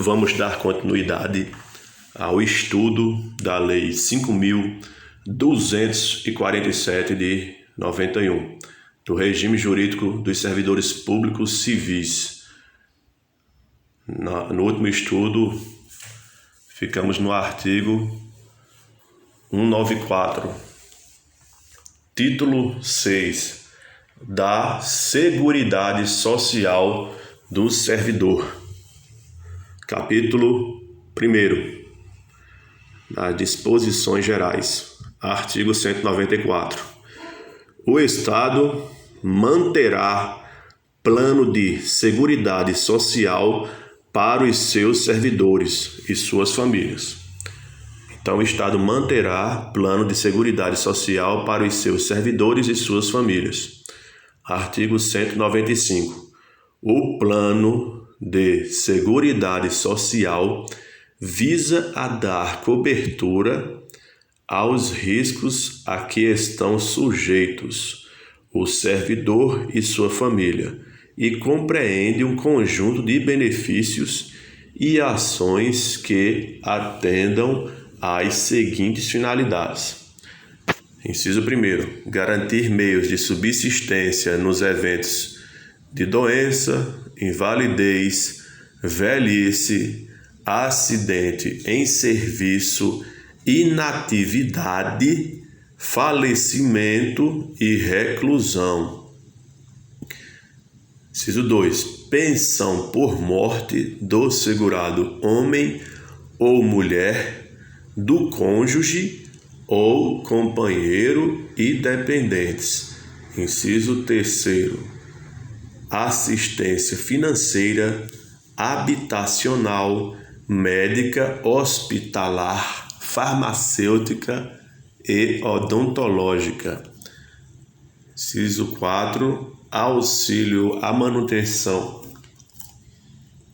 vamos dar continuidade ao estudo da Lei 5.247 de 91, do regime jurídico dos servidores públicos civis. No último estudo, ficamos no artigo 194, título 6, da Seguridade Social do Servidor. Capítulo 1, das disposições gerais. Artigo 194. O Estado manterá plano de seguridade social para os seus servidores e suas famílias. Então, o Estado manterá plano de seguridade social para os seus servidores e suas famílias. Artigo 195. O plano de seguridade social visa a dar cobertura aos riscos a que estão sujeitos o servidor e sua família e compreende um conjunto de benefícios e ações que atendam às seguintes finalidades. Inciso 1. Garantir meios de subsistência nos eventos de doença, invalidez, velhice, acidente em serviço, inatividade, falecimento e reclusão. Inciso 2. Pensão por morte do segurado homem ou mulher, do cônjuge ou companheiro e dependentes. Inciso 3. Assistência financeira, habitacional, médica, hospitalar, farmacêutica e odontológica. Inciso 4. Auxílio à manutenção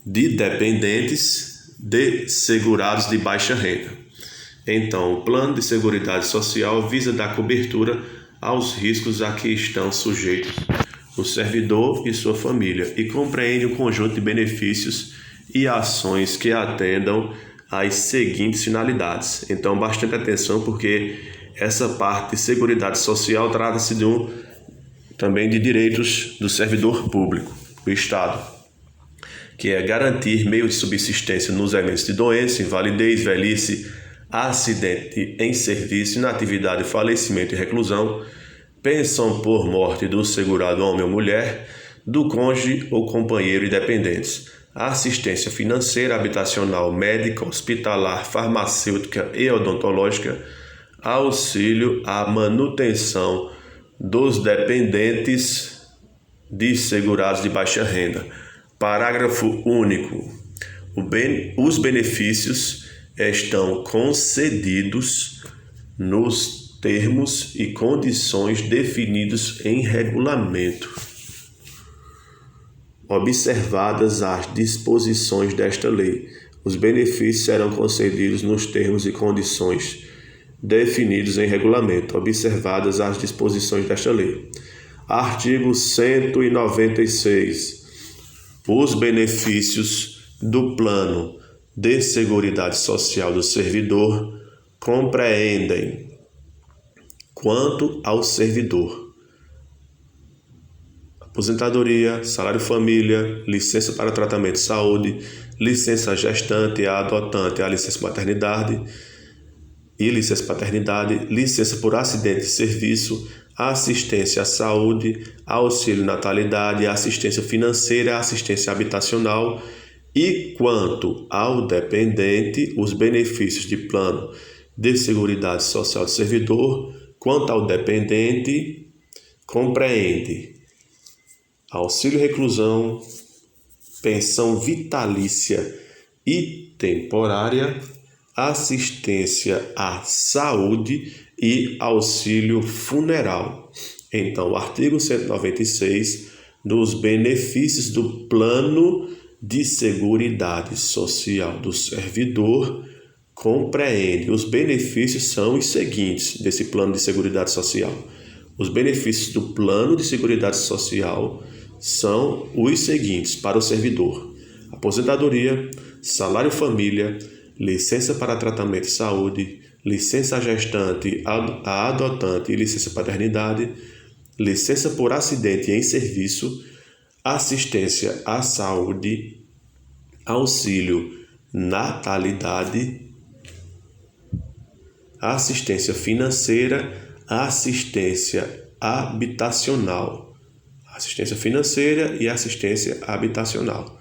de dependentes de segurados de baixa renda. Então, o plano de seguridade social visa dar cobertura aos riscos a que estão sujeitos o servidor e sua família e compreende um conjunto de benefícios e ações que atendam às seguintes finalidades. Então, bastante atenção, porque essa parte de seguridade social trata-se também de direitos do servidor público, do Estado, que é garantir meios de subsistência nos eventos de doença, invalidez, velhice, acidente em serviço, inatividade, falecimento e reclusão, pensão por morte do segurado homem ou mulher, do cônjuge ou companheiro e dependentes, assistência financeira, habitacional, médica, hospitalar, farmacêutica e odontológica, auxílio à manutenção dos dependentes de segurados de baixa renda. Parágrafo único. Os benefícios estão concedidos nos termos e condições definidos em regulamento, observadas as disposições desta lei. Os benefícios serão concedidos nos termos e condições definidos em regulamento, observadas as disposições desta lei. Artigo 196. Os benefícios do plano de seguridade social do servidor compreendem, quanto ao servidor, aposentadoria, salário família, licença para tratamento de saúde, licença gestante, a adotante, a licença maternidade e licença paternidade, licença por acidente de serviço, assistência à saúde, auxílio natalidade, assistência financeira, assistência habitacional e, quanto ao dependente, os benefícios de plano de seguridade social do servidor. Quanto ao dependente, compreende auxílio reclusão, pensão vitalícia e temporária, assistência à saúde e auxílio funeral. Então, o artigo 196 dos benefícios do plano de seguridade social do servidor compreende. Os benefícios são os seguintes desse plano de seguridade social. Os benefícios do plano de seguridade social são os seguintes para o servidor: a aposentadoria, salário família, licença para tratamento de saúde, licença gestante, a adotante e licença paternidade, licença por acidente em serviço, assistência à saúde, auxílio natalidade, assistência financeira, assistência habitacional. Assistência financeira e assistência habitacional.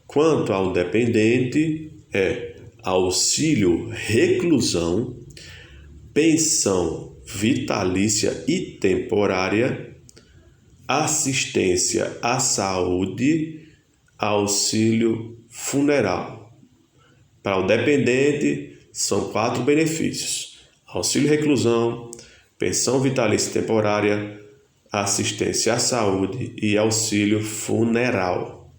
Quanto ao dependente, é auxílio reclusão, pensão vitalícia e temporária, assistência à saúde, auxílio funeral. Para o dependente, são 4 benefícios: auxílio reclusão, pensão vitalícia temporária, assistência à saúde e auxílio funeral.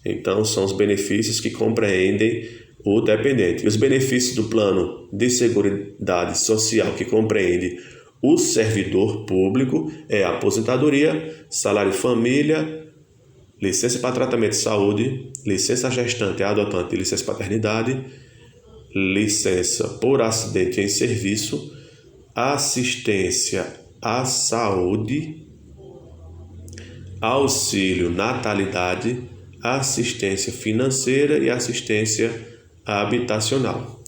Então, são os benefícios que compreendem o dependente. E os benefícios do plano de seguridade social, que compreende o servidor público, é a aposentadoria, salário família, licença para tratamento de saúde, licença gestante, adotante e licença paternidade, licença por acidente em serviço, assistência à saúde, auxílio natalidade, assistência financeira e assistência habitacional.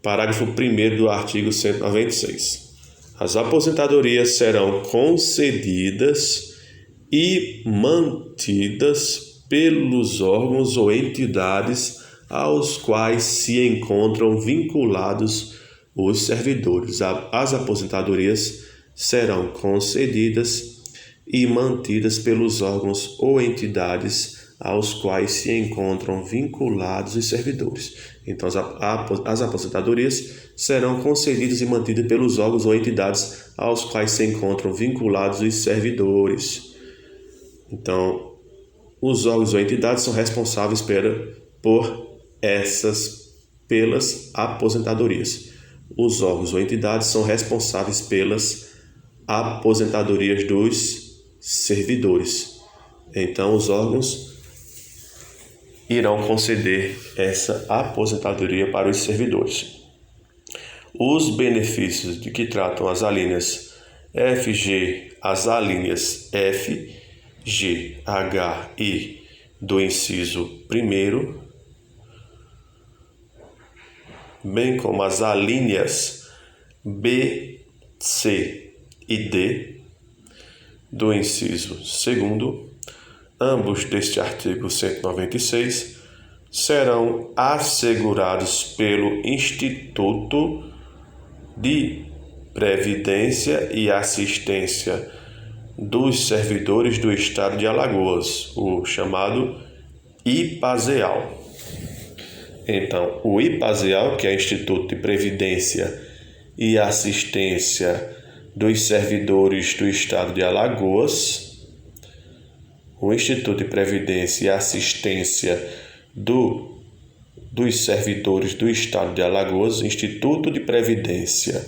Parágrafo 1º do artigo 196. As aposentadorias serão concedidas e mantidas pelos órgãos ou entidades aos quais se encontram vinculados os servidores. As aposentadorias serão concedidas e mantidas pelos órgãos ou entidades aos quais se encontram vinculados os servidores. Então, as aposentadorias serão concedidas e mantidas pelos órgãos ou entidades aos quais se encontram vinculados os servidores. Então, os órgãos ou entidades são responsáveis pelas aposentadorias. Os órgãos ou entidades são responsáveis pelas aposentadorias dos servidores. Então, os órgãos irão conceder essa aposentadoria para os servidores. Os benefícios de que tratam as alíneas F, G, as alíneas F, G, H, I do inciso 1º, bem como as alíneas B, C e D do inciso 2º, ambos deste artigo 196, serão assegurados pelo Instituto de Previdência e Assistência dos Servidores do Estado de Alagoas, o chamado IPASEAL. Então, o IPASEAL, que é o Instituto de Previdência e Assistência dos Servidores do Estado de Alagoas, o Instituto de Previdência e Assistência dos Servidores do Estado de Alagoas, Instituto de Previdência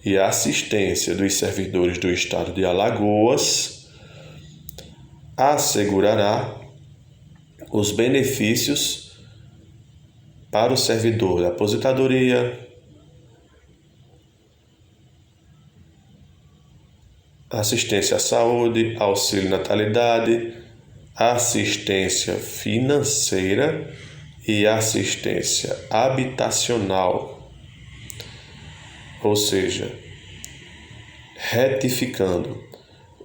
e Assistência dos Servidores do Estado de Alagoas, assegurará os benefícios para o servidor da aposentadoria, assistência à saúde, auxílio natalidade, assistência financeira e assistência habitacional. Ou seja, retificando,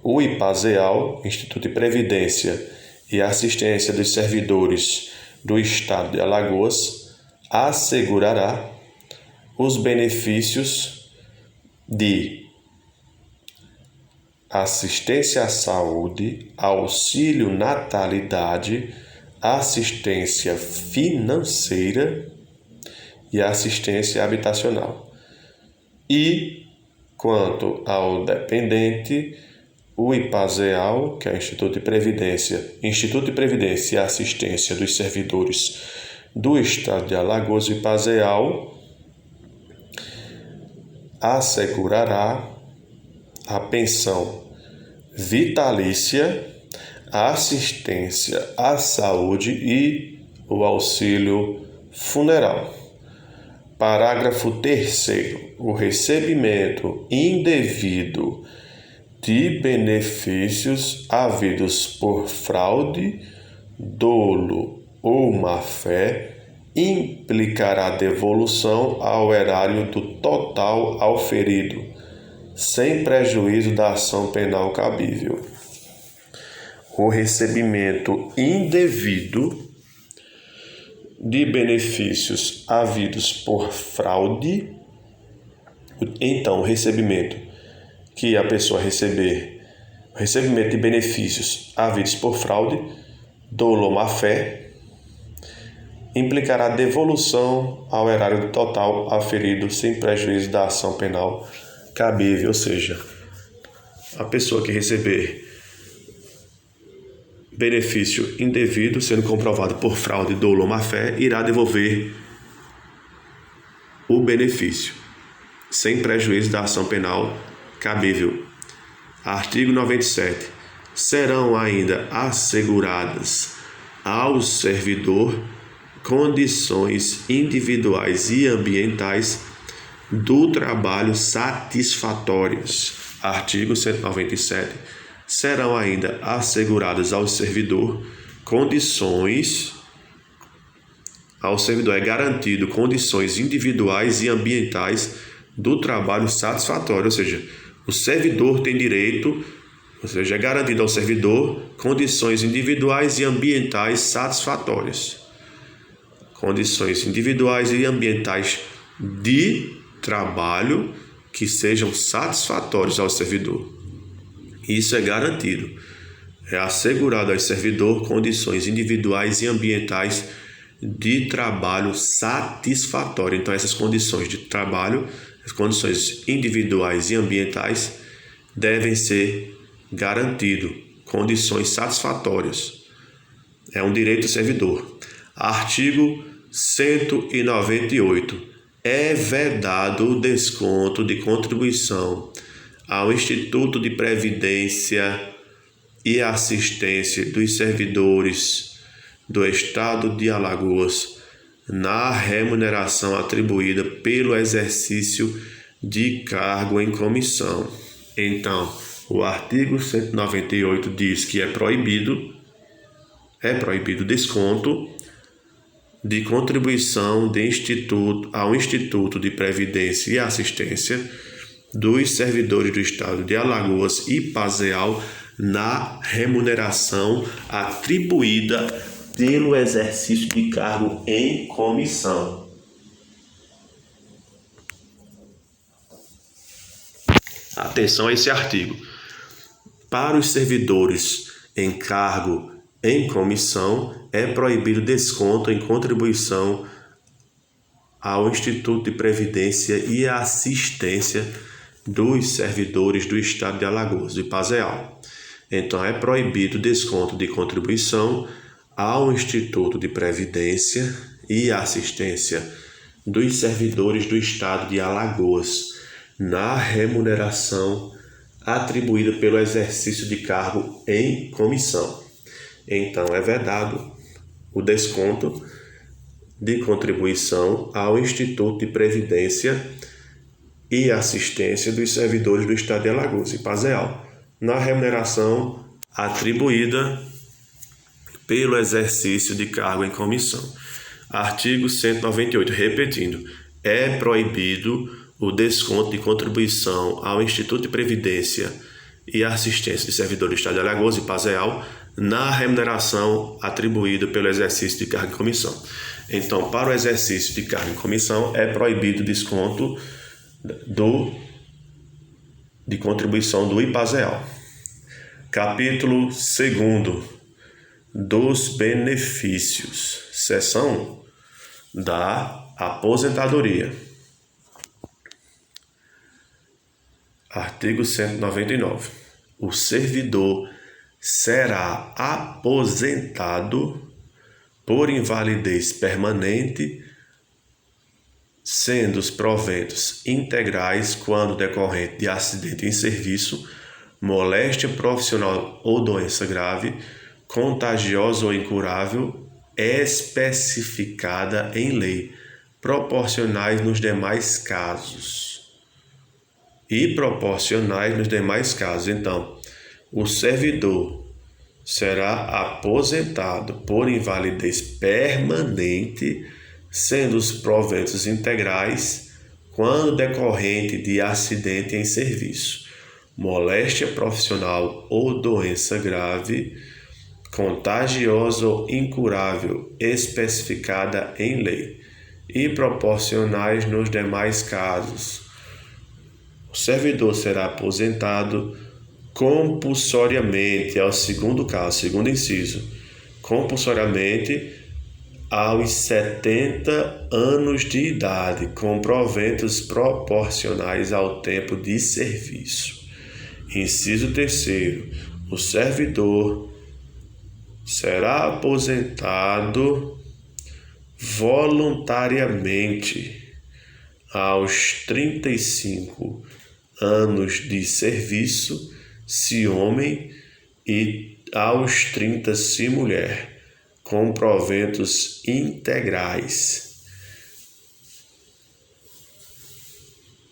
o IPASEAL, Instituto de Previdência e Assistência dos Servidores do Estado de Alagoas, assegurará os benefícios de assistência à saúde, auxílio natalidade, assistência financeira e assistência habitacional. E, quanto ao dependente, o IPASEAL, que é o Instituto de Previdência e Assistência dos Servidores do Estado de Alagoas, o IPASEAL, assegurará a pensão vitalícia, a assistência à saúde e o auxílio funeral. Parágrafo 3º. O recebimento indevido de benefícios havidos por fraude, dolo ou má-fé implicará devolução ao erário do total ao ferido, sem prejuízo da ação penal cabível. O recebimento indevido de benefícios havidos por fraude, então o recebimento que a pessoa receber, o recebimento de benefícios havidos por fraude, dolo ou má-fé, implicará devolução ao erário do total aferido sem prejuízo da ação penal cabível, ou seja, a pessoa que receber benefício indevido, sendo comprovado por fraude, dolo ou má-fé, irá devolver o benefício, sem prejuízo da ação penal cabível. Artigo 97. Serão ainda asseguradas ao servidor condições individuais e ambientais do trabalho satisfatórias. Artigo 197. Serão ainda asseguradas ao servidor é garantido condições individuais e ambientais do trabalho satisfatório, ou seja, o servidor tem direito, ou seja, é garantido ao servidor condições individuais e ambientais satisfatórias. Condições individuais e ambientais de trabalho que sejam satisfatórios ao servidor. Isso é garantido. É assegurado ao servidor condições individuais e ambientais de trabalho satisfatório. Então, essas condições de trabalho, as condições individuais e ambientais devem ser garantidas, condições satisfatórias. É um direito do servidor. Artigo 198. É vedado o desconto de contribuição ao Instituto de Previdência e Assistência dos Servidores do Estado de Alagoas na remuneração atribuída pelo exercício de cargo em comissão. Então, o artigo 198 diz que é proibido desconto de contribuição ao Instituto de Previdência e Assistência dos Servidores do Estado de Alagoas e Pazeal na remuneração atribuída pelo exercício de cargo em comissão. Atenção a esse artigo. Para os servidores em cargo em comissão, é proibido desconto em contribuição ao Instituto de Previdência e Assistência dos Servidores do Estado de Alagoas e Pazeal. Então, é proibido desconto de contribuição ao Instituto de Previdência e Assistência dos Servidores do Estado de Alagoas na remuneração atribuída pelo exercício de cargo em comissão. Então, é vedado o desconto de contribuição ao Instituto de Previdência e Assistência dos Servidores do Estado de Alagoas e Pazeal na remuneração atribuída pelo exercício de cargo em comissão. Artigo 198, repetindo, é proibido o desconto de contribuição ao Instituto de Previdência e Assistência dos Servidores do Estado de Alagoas e Pazeal na remuneração atribuída pelo exercício de cargo em comissão. Então, para o exercício de cargo em comissão, é proibido o desconto de contribuição do IPAZEAL. Capítulo 2º dos benefícios. Seção 1 da aposentadoria. Artigo 199. O servidor será aposentado por invalidez permanente, sendo os proventos integrais quando decorrente de acidente em serviço, moléstia profissional ou doença grave, contagiosa ou incurável, especificada em lei, proporcionais nos demais casos. E proporcionais nos demais casos. Então, o servidor será aposentado por invalidez permanente, sendo os proventos integrais quando decorrente de acidente em serviço, moléstia profissional ou doença grave, contagiosa ou incurável, especificada em lei, e proporcionais nos demais casos. O servidor será aposentado compulsoriamente, é o segundo caso, segundo inciso, compulsoriamente aos 70 anos de idade, com proventos proporcionais ao tempo de serviço. Inciso terceiro, o servidor será aposentado voluntariamente aos 35 anos de serviço, se homem, e aos 30 se mulher, com proventos integrais.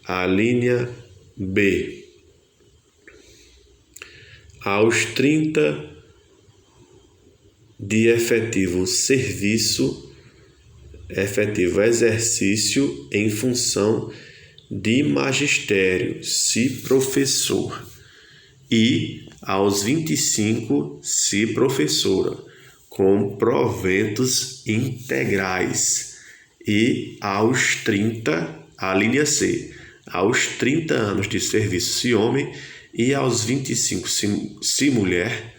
A linha B. Aos 30 de efetivo serviço, efetivo exercício em função de magistério, se professor, e aos 25 se professora, com proventos integrais, e aos 30, a linha C, aos 30 anos de serviço se homem e aos 25 se mulher,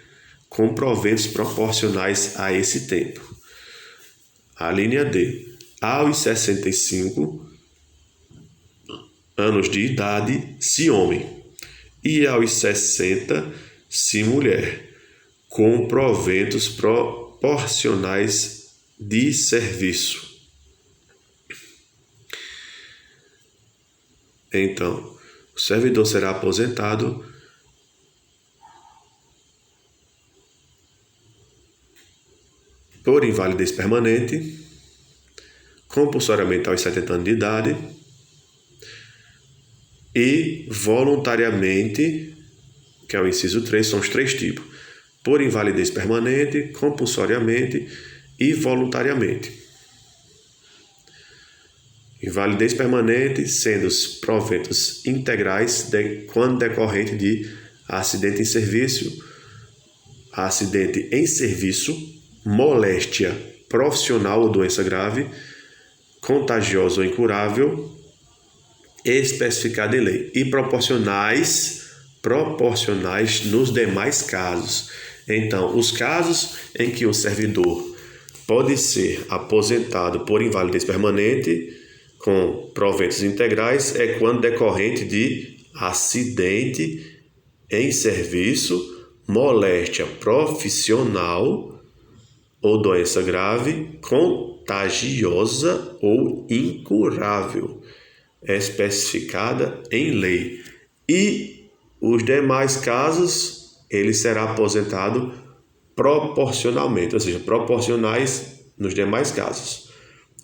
com proventos proporcionais a esse tempo. A linha D, aos 65 anos de idade se homem e aos 60 se mulher, com proventos proporcionais de serviço. Então, o servidor será aposentado por invalidez permanente, compulsoriamente aos 70 anos de idade e voluntariamente, que é o inciso 3, são os três tipos: por invalidez permanente, compulsoriamente e voluntariamente. Invalidez permanente sendo os proventos integrais quando decorrente de acidente em serviço, moléstia profissional ou doença grave, contagiosa ou incurável, especificada em lei, e proporcionais nos demais casos. Então, os casos em que o servidor pode ser aposentado por invalidez permanente com proventos integrais é quando decorrente de acidente em serviço, moléstia profissional ou doença grave, contagiosa ou incurável, especificada em lei. E os demais casos, ele será aposentado proporcionalmente, ou seja, proporcionais nos demais casos.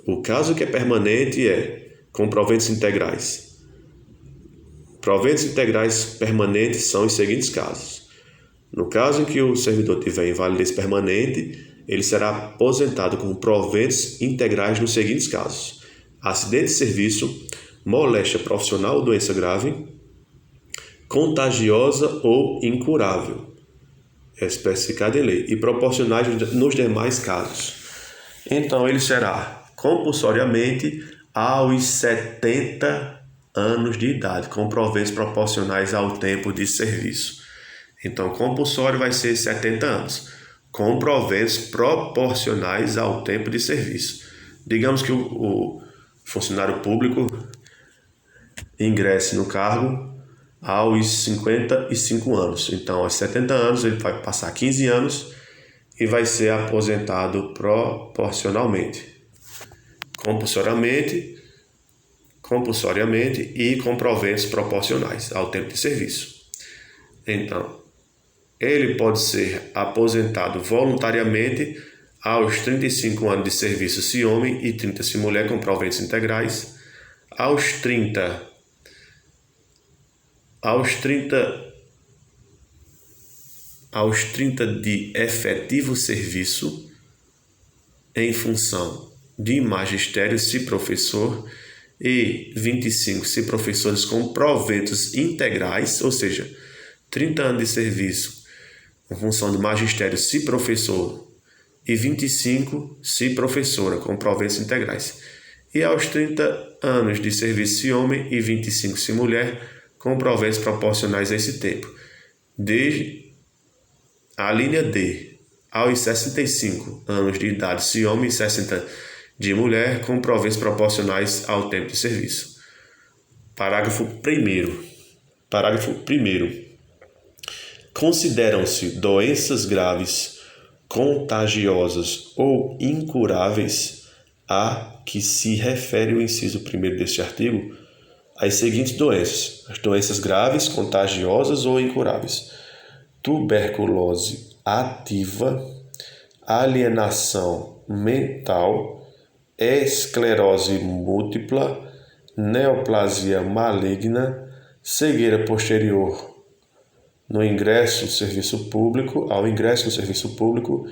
O caso que é permanente é com proventos integrais. Proventos integrais permanentes são os seguintes casos. No caso em que o servidor tiver invalidez permanente, ele será aposentado com proventos integrais nos seguintes casos: acidente de serviço, moléstia profissional ou doença grave, contagiosa ou incurável, especificada em lei, e proporcionais nos demais casos. Então, ele será compulsoriamente aos 70 anos de idade, com proventos proporcionais ao tempo de serviço. Então, compulsório vai ser 70 anos, com proventos proporcionais ao tempo de serviço. Digamos que o funcionário público ingresse no cargo aos 55 anos. Então, aos 70 anos, ele vai passar 15 anos e vai ser aposentado proporcionalmente, compulsoriamente e com proventos proporcionais ao tempo de serviço. Então, ele pode ser aposentado voluntariamente aos 35 anos de serviço se homem e 30 se mulher com proventos integrais, aos 30 de efetivo serviço em função de magistério se professor e 25 se professores com proventos integrais, ou seja, 30 anos de serviço em função de magistério se professor e 25 se professora com proventos integrais. E aos 30 anos de serviço se homem e 25 se mulher com proventos proporcionais a esse tempo. Desde a linha D, aos 65 anos de idade se homem e 60 de mulher com proventos proporcionais ao tempo de serviço. Parágrafo 1º. Consideram-se doenças graves, contagiosas ou incuráveis a que se refere o inciso 1º deste artigo as seguintes doenças: as doenças graves, contagiosas ou incuráveis: tuberculose ativa, alienação mental, esclerose múltipla, neoplasia maligna, cegueira posterior ao ingresso no serviço público,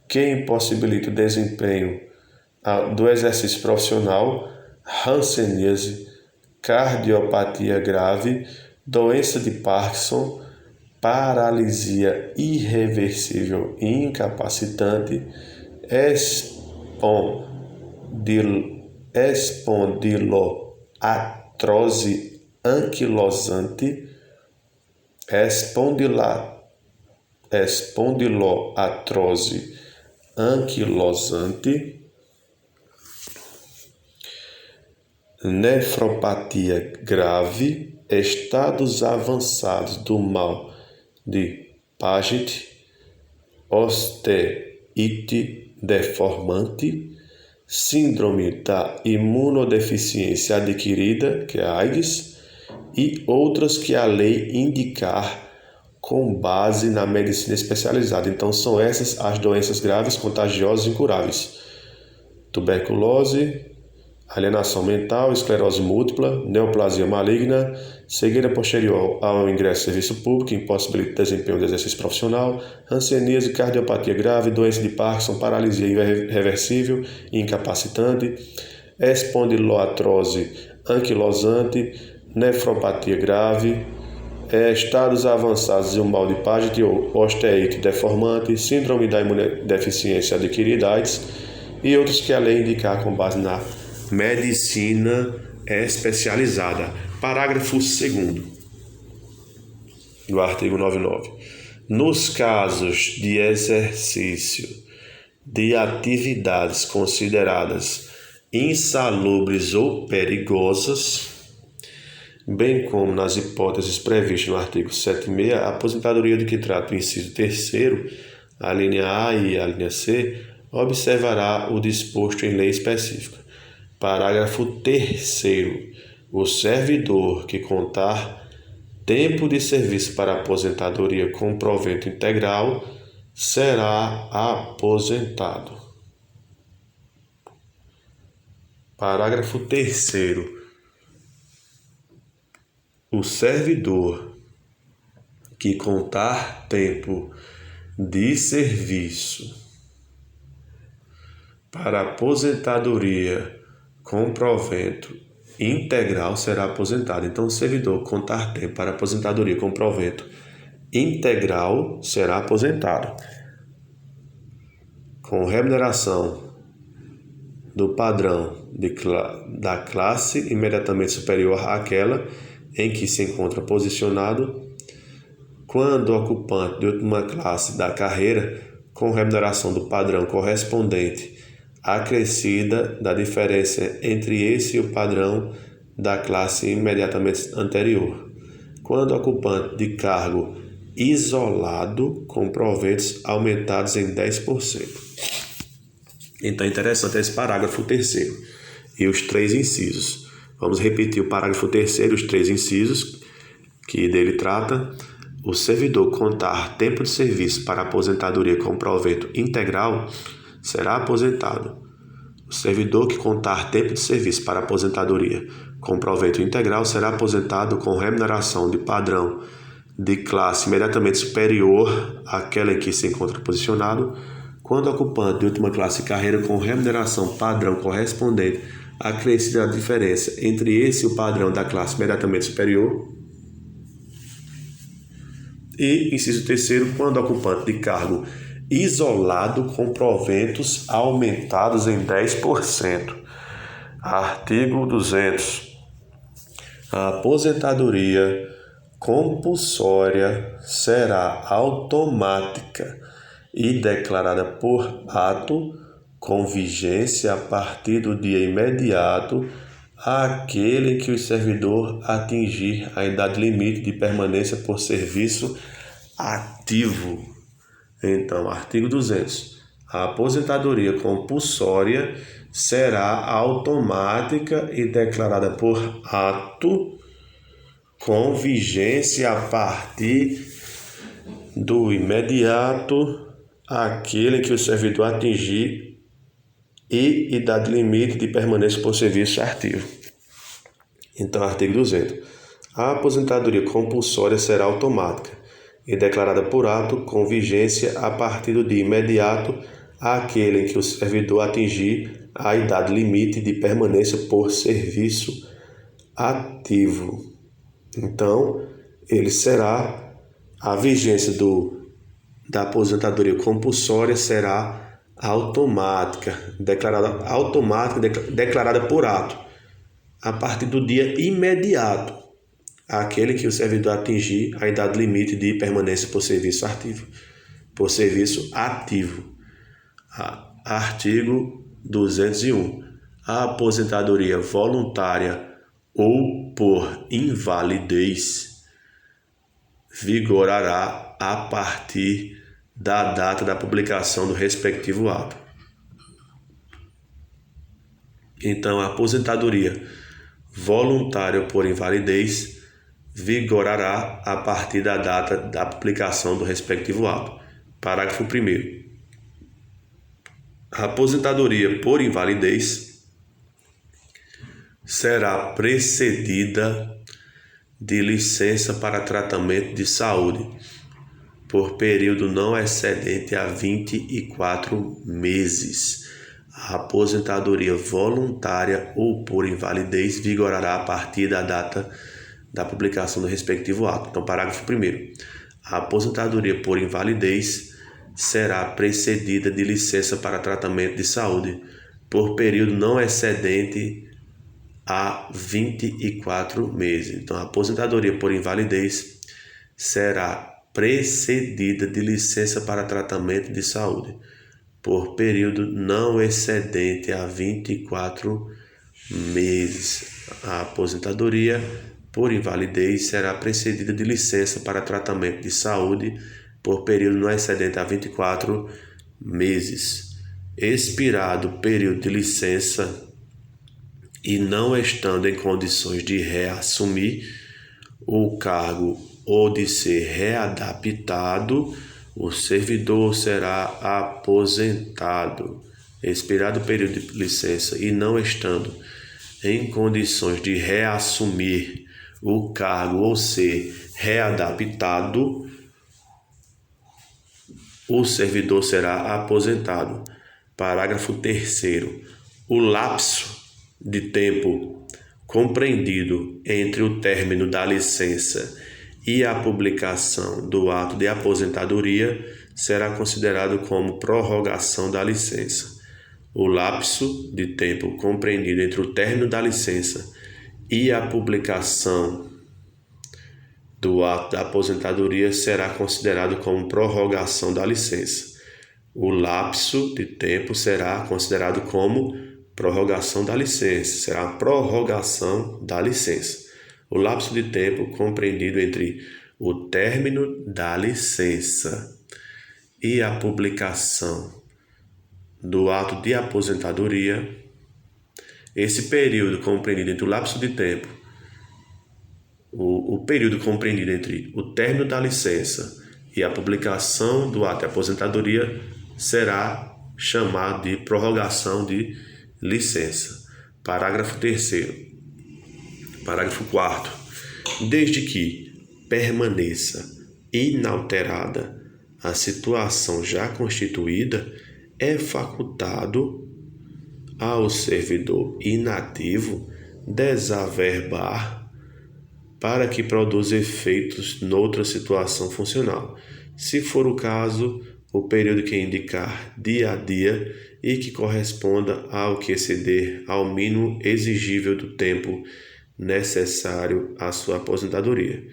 que impossibilita o desempenho do exercício profissional, hanseníase, cardiopatia grave, doença de Parkinson, paralisia irreversível e incapacitante, espondiloartrose anquilosante, espondiloartrose anquilosante, nefropatia grave, estados avançados do mal de Paget, osteite deformante, síndrome da imunodeficiência adquirida, que é a AIDS, e outras que a lei indicar com base na medicina especializada. Então, são essas as doenças graves, contagiosas e incuráveis: tuberculose, alienação mental, esclerose múltipla, neoplasia maligna, cegueira posterior ao ingresso no serviço público, que impossibilita o desempenho do exercício profissional, hanseníase, cardiopatia grave, doença de Parkinson, paralisia irreversível e incapacitante, espondiloartrose anquilosante, nefropatia grave, estados avançados do mal de Paget ou osteite deformante, síndrome da imunodeficiência adquirida AIDS e outros que a lei indicar com base na medicina especializada. Parágrafo 2º do artigo 99. Nos casos de exercício de atividades consideradas insalubres ou perigosas, bem como nas hipóteses previstas no artigo 7.6, a aposentadoria de que trata o inciso 3º, a linha A e a linha C, observará o disposto em lei específica. Parágrafo 3º. O servidor que contar tempo de serviço para aposentadoria com provento integral será aposentado. Parágrafo 3º. O servidor que contar tempo de serviço para aposentadoria com provento integral será aposentado. Então, o servidor contar tempo para aposentadoria com provento integral será aposentado, com remuneração do padrão da classe imediatamente superior àquela em que se encontra posicionado, quando ocupante de última classe da carreira, com remuneração do padrão correspondente acrescida da diferença entre esse e o padrão da classe imediatamente anterior, quando ocupante de cargo isolado com proventos aumentados em 10%. Então é interessante esse parágrafo 3º e os 3 incisos. Vamos repetir o parágrafo 3º, os 3 incisos que dele trata. o servidor contar tempo de serviço para aposentadoria com provento integral, será aposentado. O servidor que contar tempo de serviço para aposentadoria com provento integral será aposentado com remuneração de padrão de classe imediatamente superior àquela em que se encontra posicionado, quando ocupante de última classe de carreira com remuneração padrão correspondente acrescida a diferença entre esse e o padrão da classe imediatamente superior. E, inciso terceiro, quando ocupante de cargo isolado com proventos aumentados em 10%. Artigo 200. A aposentadoria compulsória será automática e declarada por ato com vigência a partir do dia imediato àquele em que o servidor atingir a idade limite de permanência por serviço ativo. Então, artigo 200. A aposentadoria compulsória será automática e declarada por ato com vigência a partir do imediato àquele em que o servidor atingir e idade limite de permanência por serviço ativo. Então, artigo 200. A aposentadoria compulsória será automática e declarada por ato com vigência a partir do dia imediato àquele em que o servidor atingir a idade limite de permanência por serviço ativo. Então, a vigência da aposentadoria compulsória será declarada por ato, a partir do dia imediato àquele que o servidor atingir a idade limite de permanência por serviço ativo. Artigo 201. A aposentadoria voluntária ou por invalidez vigorará a partir da data da publicação do respectivo ato. Então, a aposentadoria voluntária por invalidez vigorará a partir da data da publicação do respectivo ato. Parágrafo 1º. A aposentadoria por invalidez será precedida de licença para tratamento de saúde por período não excedente a 24 meses. A aposentadoria voluntária ou por invalidez vigorará a partir da data da publicação do respectivo ato. Então, parágrafo 1º. A aposentadoria por invalidez será precedida de licença para tratamento de saúde por período não excedente a 24 meses. Então, a aposentadoria por invalidez será precedida de licença para tratamento de saúde por período não excedente a 24 meses. A aposentadoria por invalidez será precedida de licença para tratamento de saúde por período não excedente a 24 meses. Expirado o período de licença e não estando em condições de reassumir o cargo ou de ser readaptado, o servidor será aposentado. Expirado o período de licença e não estando em condições de reassumir o cargo ou ser readaptado, o servidor será aposentado. Parágrafo 3º. O lapso de tempo compreendido entre o término da licença e a publicação do ato de aposentadoria será considerado como prorrogação da licença. O lapso de tempo compreendido entre o término da licença e a publicação do ato da aposentadoria será considerado como prorrogação da licença. O lapso de tempo será considerado como prorrogação da licença. Será a prorrogação da licença. O lapso de tempo compreendido entre o término da licença e a publicação do ato de aposentadoria, esse período compreendido entre o lapso de tempo o período compreendido entre o término da licença e a publicação do ato de aposentadoria será chamado de prorrogação de licença. Parágrafo 3º. Parágrafo 4º. Desde que permaneça inalterada a situação já constituída, é facultado ao servidor inativo desaverbar para que produza efeitos noutra situação funcional, se for o caso, o período que indicar dia a dia e que corresponda ao que exceder ao mínimo exigível do tempo necessário à sua aposentadoria.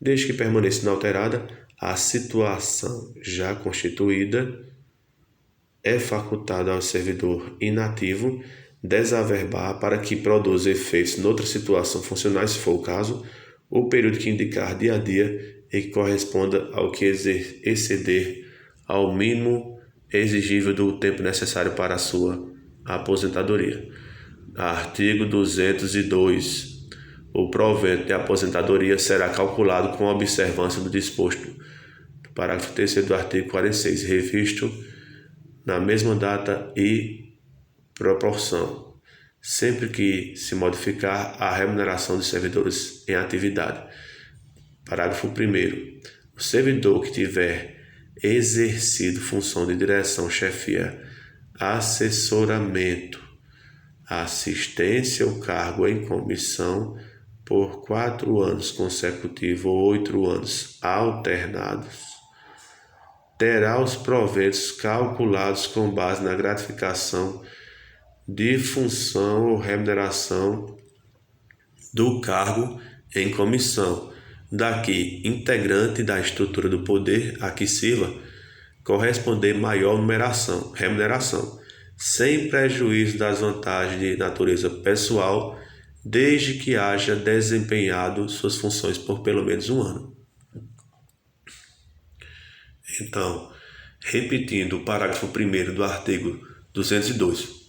Desde que permaneça inalterada a situação já constituída, é facultado ao servidor inativo desaverbar para que produza efeitos noutra situação funcional, se for o caso, o período que indicar dia a dia e que corresponda ao que exceder ao mínimo exigível do tempo necessário para a sua aposentadoria. Artigo 202. O provento de aposentadoria será calculado com observância do disposto do parágrafo 3º do artigo 46, revisto na mesma data e proporção, sempre que se modificar a remuneração dos servidores em atividade. Parágrafo 1º. O servidor que tiver exercido função de direção, chefia, assessoramento, assistência ou cargo em comissão por 4 anos consecutivos ou 8 anos alternados, terá os proventos calculados com base na gratificação de função ou remuneração do cargo em comissão, daqui integrante da estrutura do poder a que sirva corresponder maior remuneração, sem prejuízo das vantagens de natureza pessoal, desde que haja desempenhado suas funções por pelo menos 1 ano. Então, repetindo o parágrafo 1º do artigo 202,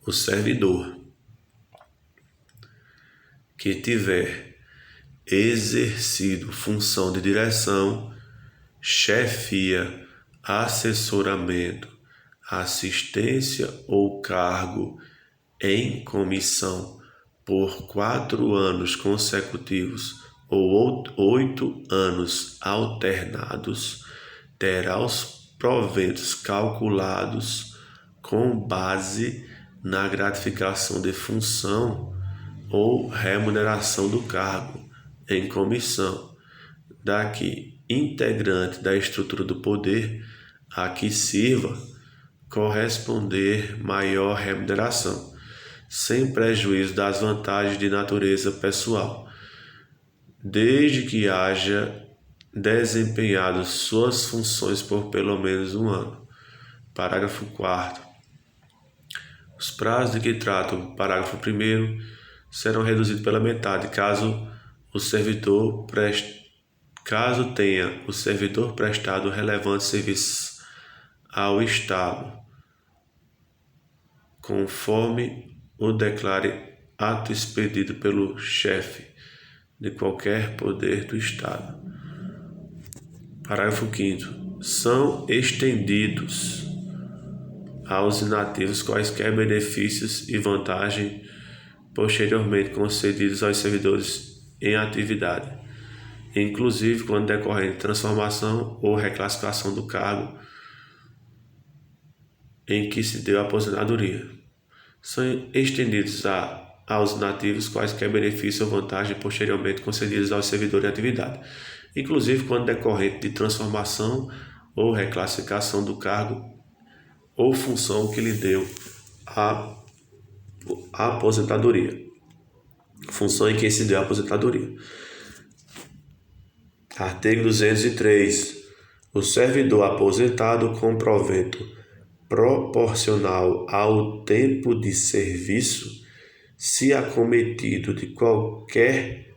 o servidor que tiver exercido função de direção, chefia, assessoramento, assistência ou cargo em comissão por 4 anos consecutivos ou 8 anos alternados, terá os proventos calculados com base na gratificação de função ou remuneração do cargo em comissão, daqui integrante da estrutura do poder a que sirva corresponder maior remuneração, sem prejuízo das vantagens de natureza pessoal, desde que haja desempenhado suas funções por pelo menos 1 ano. Parágrafo 4º. Os prazos de que trata o parágrafo 1º serão reduzidos pela metade, caso tenha o servidor prestado relevantes serviços ao Estado, conforme o declare ato expedido pelo chefe de qualquer poder do Estado. Parágrafo 5º. São estendidos aos inativos quaisquer benefícios e vantagens posteriormente concedidos aos servidores em atividade, inclusive quando decorrente de transformação ou reclassificação do cargo em que se deu a aposentadoria. São estendidos aos inativos quaisquer benefícios ou vantagens posteriormente concedidos aos servidores em atividade, inclusive quando decorrente de transformação ou reclassificação do cargo ou função que lhe deu a aposentadoria. Função em que se deu a aposentadoria. Artigo 203. O servidor aposentado com provento proporcional ao tempo de serviço, se acometido de qualquer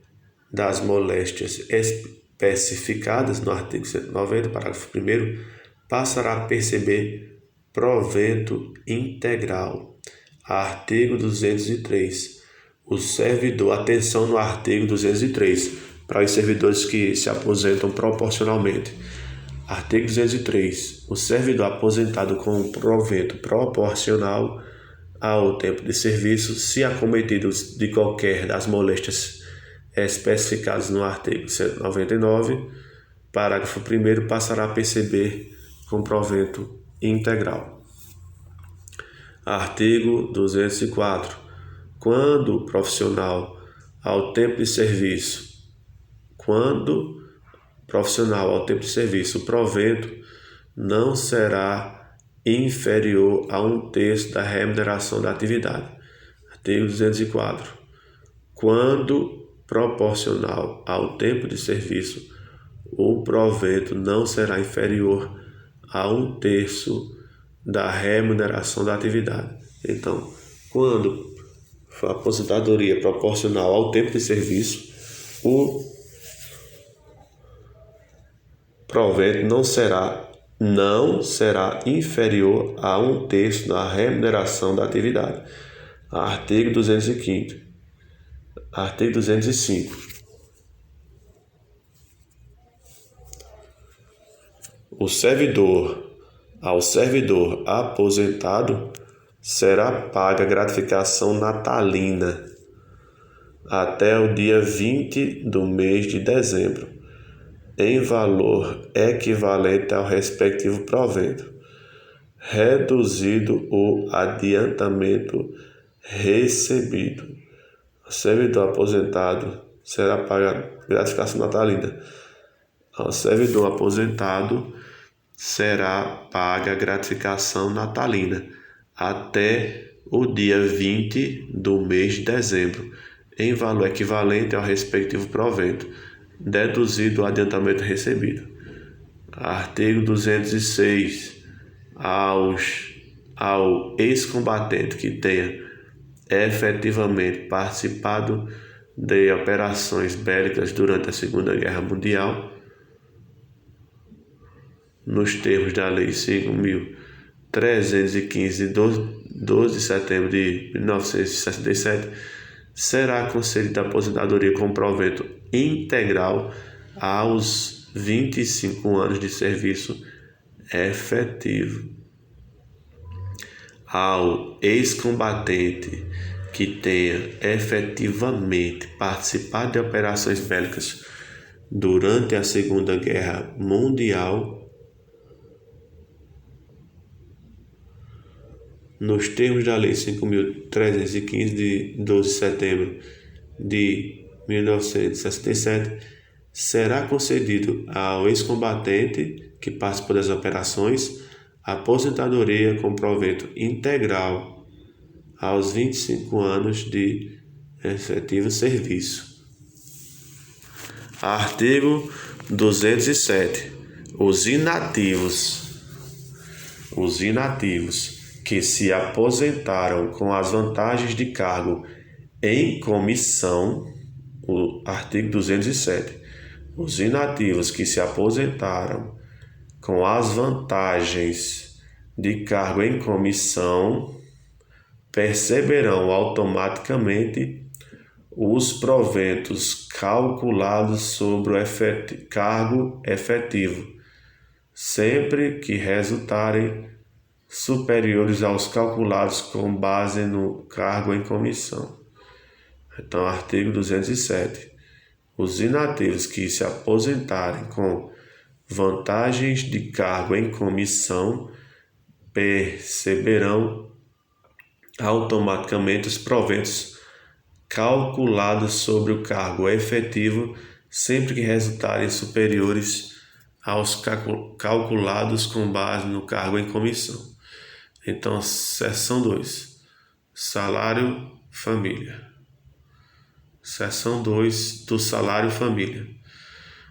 das moléstias especificadas no artigo 190, parágrafo 1º, passará a perceber provento integral. Artigo 203. O servidor, atenção no artigo 203, para os servidores que se aposentam proporcionalmente. Artigo 203. O servidor aposentado com provento proporcional ao tempo de serviço, se acometido de qualquer das moléstias especificadas no artigo 199, parágrafo 1º, passará a perceber com provento integral. Artigo 204. Quando o profissional ao tempo de serviço, o provento não será inferior a 1/3 da remuneração da atividade. Artigo 204. Quando proporcional ao tempo de serviço, o provento não será inferior a 1/3 da remuneração da atividade. Então, quando for aposentadoria proporcional ao tempo de serviço, o provento não será inferior a 1/3 da remuneração da atividade. Artigo 205. Artigo 205. Ao servidor aposentado será paga gratificação natalina até o dia 20 do mês de dezembro, em valor equivalente ao respectivo provento, reduzido o adiantamento recebido. O servidor aposentado será paga gratificação natalina. Ao servidor aposentado será paga gratificação natalina até o dia 20 do mês de dezembro, em valor equivalente ao respectivo provento, deduzido o adiantamento recebido. Artigo 206. Ao ex-combatente que tenha efetivamente participado de operações bélicas durante a Segunda Guerra Mundial, nos termos da Lei 5.315, de 12 de setembro de 1967, será concedida aposentadoria com provento integral aos 25 anos de serviço efetivo. Ao ex-combatente que tenha efetivamente participado de operações bélicas durante a Segunda Guerra Mundial, nos termos da Lei 5.315, de 12 de setembro de 1967, será concedido ao ex-combatente que participou das operações aposentadoria com provento integral aos 25 anos de efetivo serviço. Artigo 207. Os inativos que se aposentaram com as vantagens de cargo em comissão, o artigo 207. Os inativos que se aposentaram com as vantagens de cargo em comissão perceberão automaticamente os proventos calculados sobre o cargo efetivo, sempre que resultarem superiores aos calculados com base no cargo em comissão. Então, artigo 207. Os inativos que se aposentarem com vantagens de cargo em comissão perceberão automaticamente os proventos calculados sobre o cargo efetivo, sempre que resultarem superiores aos calculados com base no cargo em comissão. Então, seção 2, salário família. Seção 2 do salário família.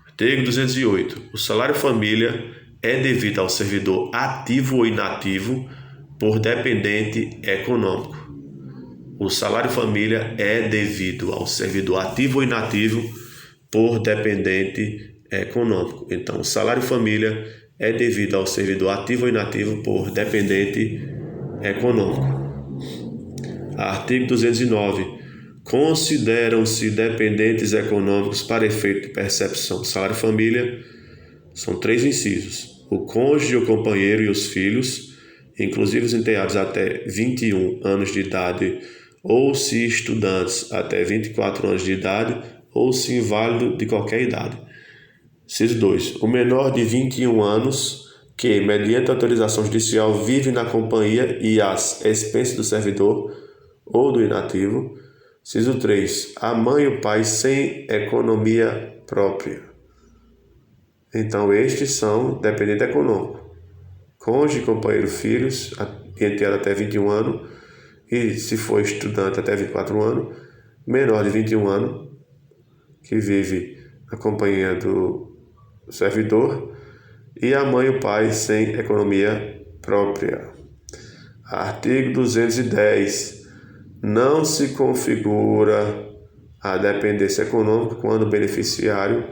Artigo 208. O salário família é devido ao servidor ativo ou inativo por dependente econômico. O salário família é devido ao servidor ativo ou inativo por dependente econômico. Então, o salário família é devido ao servidor ativo ou inativo por dependente econômico. Artigo 209. consideram-se dependentes econômicos para efeito de percepção do salário-família. São 3 incisos: o cônjuge, o companheiro e os filhos, inclusive os enteados até 21 anos de idade, ou se estudantes até 24 anos de idade, ou se inválido de qualquer idade. Inciso 2. O menor de 21 anos que, mediante autorização judicial, vive na companhia e às expensas do servidor ou do inativo. Inciso 3. A mãe e o pai sem economia própria. Então, estes são dependente econômico: cônjuge, companheiro, filhos, enteado até 21 anos, e se for estudante até 24 anos, menor de 21 anos, que vive na companhia do servidor, e a mãe e o pai sem economia própria. Artigo 210. Não se configura a dependência econômica quando o beneficiário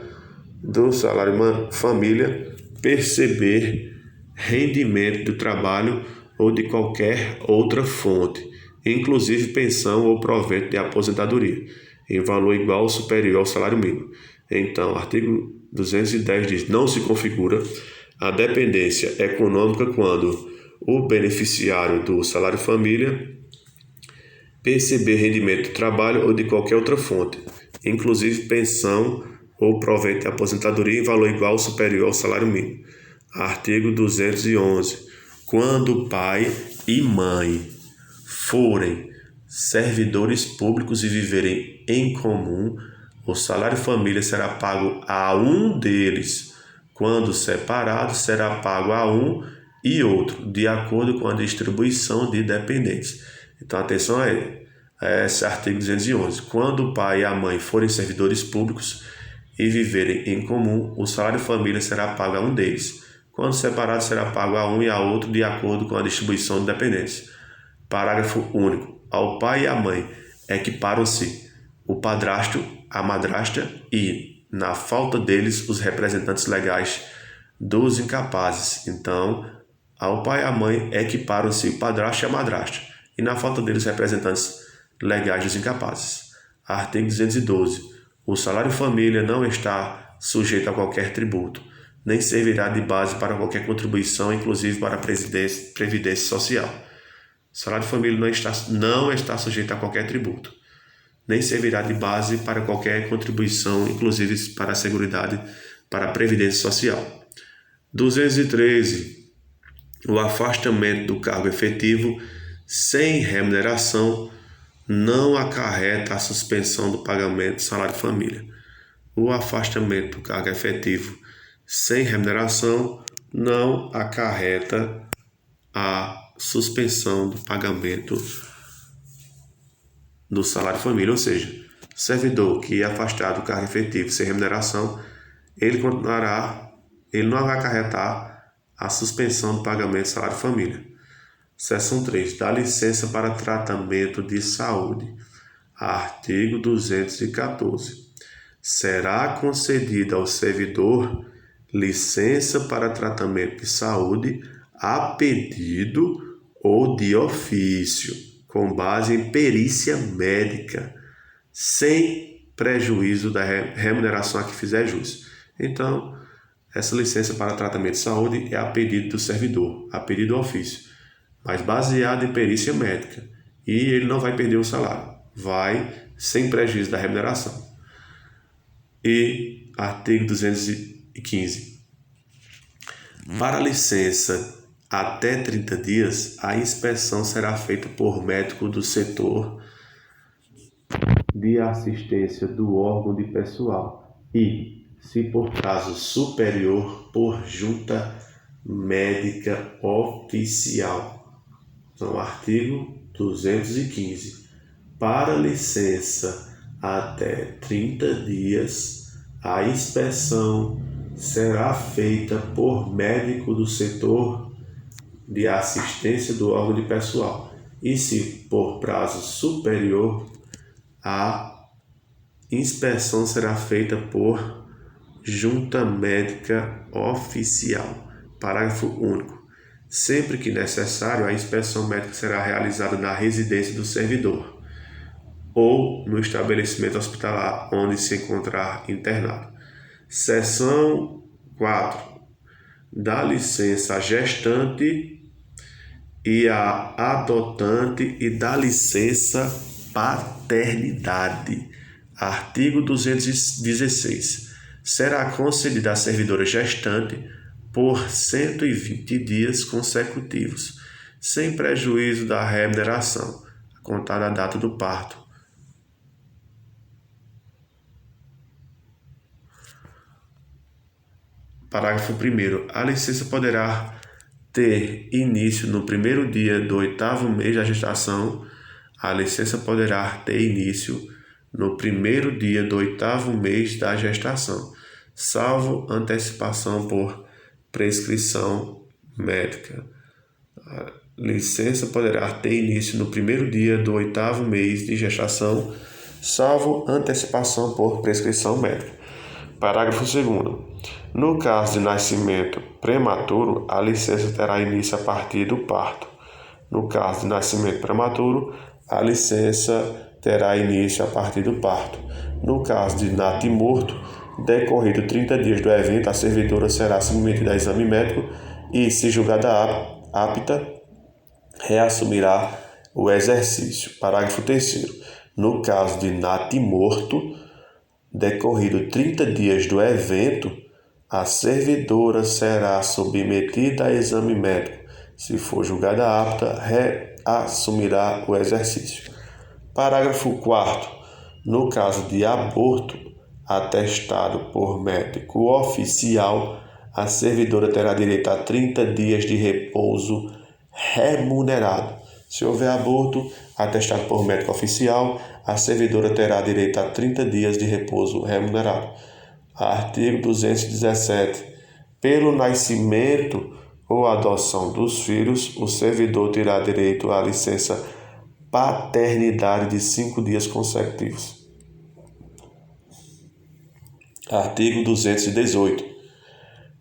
do salário família perceber rendimento do trabalho ou de qualquer outra fonte, inclusive pensão ou provento de aposentadoria, em valor igual ou superior ao salário mínimo. Então, artigo 210 diz: não se configura a dependência econômica quando o beneficiário do salário família perceber rendimento do trabalho ou de qualquer outra fonte, inclusive pensão ou provento de aposentadoria em valor igual ou superior ao salário mínimo. Artigo 211. Quando pai e mãe forem servidores públicos e viverem em comum, o salário família será pago a um deles. Quando separado, será pago a um e outro, de acordo com a distribuição de dependentes. Então, atenção a esse artigo 211. Quando o pai e a mãe forem servidores públicos e viverem em comum, o salário família será pago a um deles. Quando separado, será pago a um e a outro, de acordo com a distribuição de dependentes. Parágrafo único. Ao pai e à mãe equiparam-se o padrasto, a madrasta e, na falta deles, os representantes legais dos incapazes. Então, ao pai e à mãe equiparam-se o padrasto e a madrasta, e, na falta deles, os representantes legais dos incapazes. Artigo 212. O salário família não está sujeito a qualquer tributo, nem servirá de base para qualquer contribuição, inclusive para a previdência social. O salário família não está sujeito a qualquer tributo, nem servirá de base para qualquer contribuição, inclusive para a seguridade, para a previdência social. 213. O afastamento do cargo efetivo sem remuneração não acarreta a suspensão do pagamento do salário família. O afastamento do cargo efetivo sem remuneração não acarreta a suspensão do pagamento do salário família, ou seja, servidor que é afastado do cargo efetivo sem remuneração, ele não vai acarretar a suspensão do pagamento do salário família. Seção 3. Dá licença para tratamento de saúde. Artigo 214. Será concedida ao servidor licença para tratamento de saúde a pedido ou de ofício, com base em perícia médica, sem prejuízo da remuneração a que fizer jus. Então, essa licença para tratamento de saúde é a pedido do servidor, a pedido do ofício, mas baseado em perícia médica, e ele não vai perder o salário, vai sem prejuízo da remuneração. E artigo 215. Para a licença até 30 dias, a inspeção será feita por médico do setor de assistência do órgão de pessoal e, se por prazo superior, por junta médica oficial. Então, artigo 215. Para licença até 30 dias, a inspeção será feita por médico do setor de assistência do órgão de pessoal e, se por prazo superior, a inspeção será feita por junta médica oficial. Parágrafo único. Sempre que necessário, a inspeção médica será realizada na residência do servidor. ou no estabelecimento hospitalar onde se encontrar internado. Seção 4. Dá licença à gestante e à adotante e dá licença paternidade. Artigo 216. Será concedida à servidora gestante por 120 dias consecutivos, sem prejuízo da remuneração, a contar da data do parto. Parágrafo 1º. A licença poderá ter início no primeiro dia do 8º mês da gestação. A licença poderá ter início no primeiro dia do 8º mês da gestação, salvo antecipação por prescrição médica. A licença poderá ter início no primeiro dia do 8º mês de gestação, salvo antecipação por prescrição médica. Parágrafo 2º. No caso de nascimento prematuro, a licença terá início a partir do parto. No caso de nascimento prematuro, a licença terá início a partir do parto. No caso de natimorto, decorrido 30 dias do evento, a servidora será submetida a exame médico e, se julgada apta, reassumirá o exercício. Parágrafo 3º. No caso de natimorto, decorrido 30 dias do evento, a servidora será submetida a exame médico. Se for julgada apta, reassumirá o exercício. Parágrafo 4º. No caso de aborto atestado por médico oficial, a servidora terá direito a 30 dias de repouso remunerado. Se houver aborto atestado por médico oficial, a servidora terá direito a 30 dias de repouso remunerado. Artigo 217. Pelo nascimento ou adoção dos filhos, o servidor terá direito à licença paternidade de 5 dias consecutivos. Artigo 218.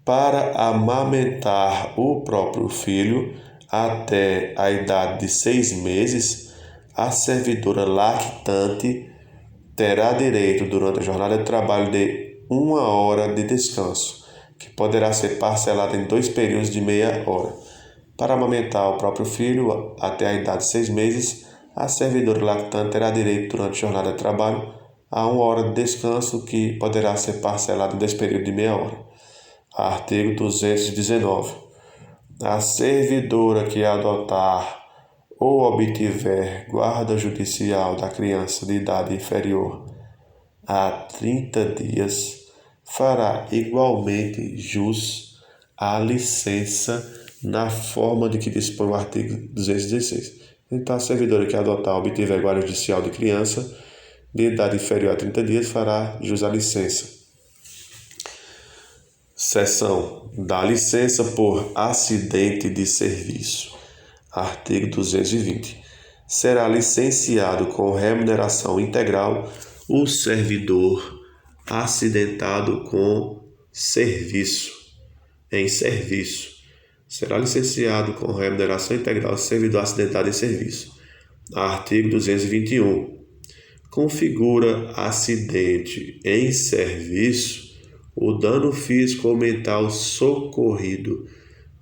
Para amamentar o próprio filho até a idade de 6 meses, a servidora lactante terá direito, durante a jornada de trabalho, de 1 hora de descanso, que poderá ser parcelada em 2 períodos de meia hora. Para amamentar o próprio filho até a idade de 6 meses, a servidora lactante terá direito, durante a jornada de trabalho, a 1 hora de descanso, que poderá ser parcelada em 2 períodos de meia hora. Artigo 219. A servidora que adotar ou obtiver guarda judicial da criança de idade inferior a 30 dias fará igualmente jus à licença na forma de que dispõe o artigo 216. Então, a servidora que adotar ou obtiver guarda judicial de criança de idade inferior a 30 dias fará jus à licença. Seção da licença por acidente de serviço. Artigo 220. Será licenciado com remuneração integral o servidor acidentado em serviço. Será licenciado com remuneração integral o servidor acidentado em serviço. Artigo 221. Configura acidente em serviço o dano físico ou mental socorrido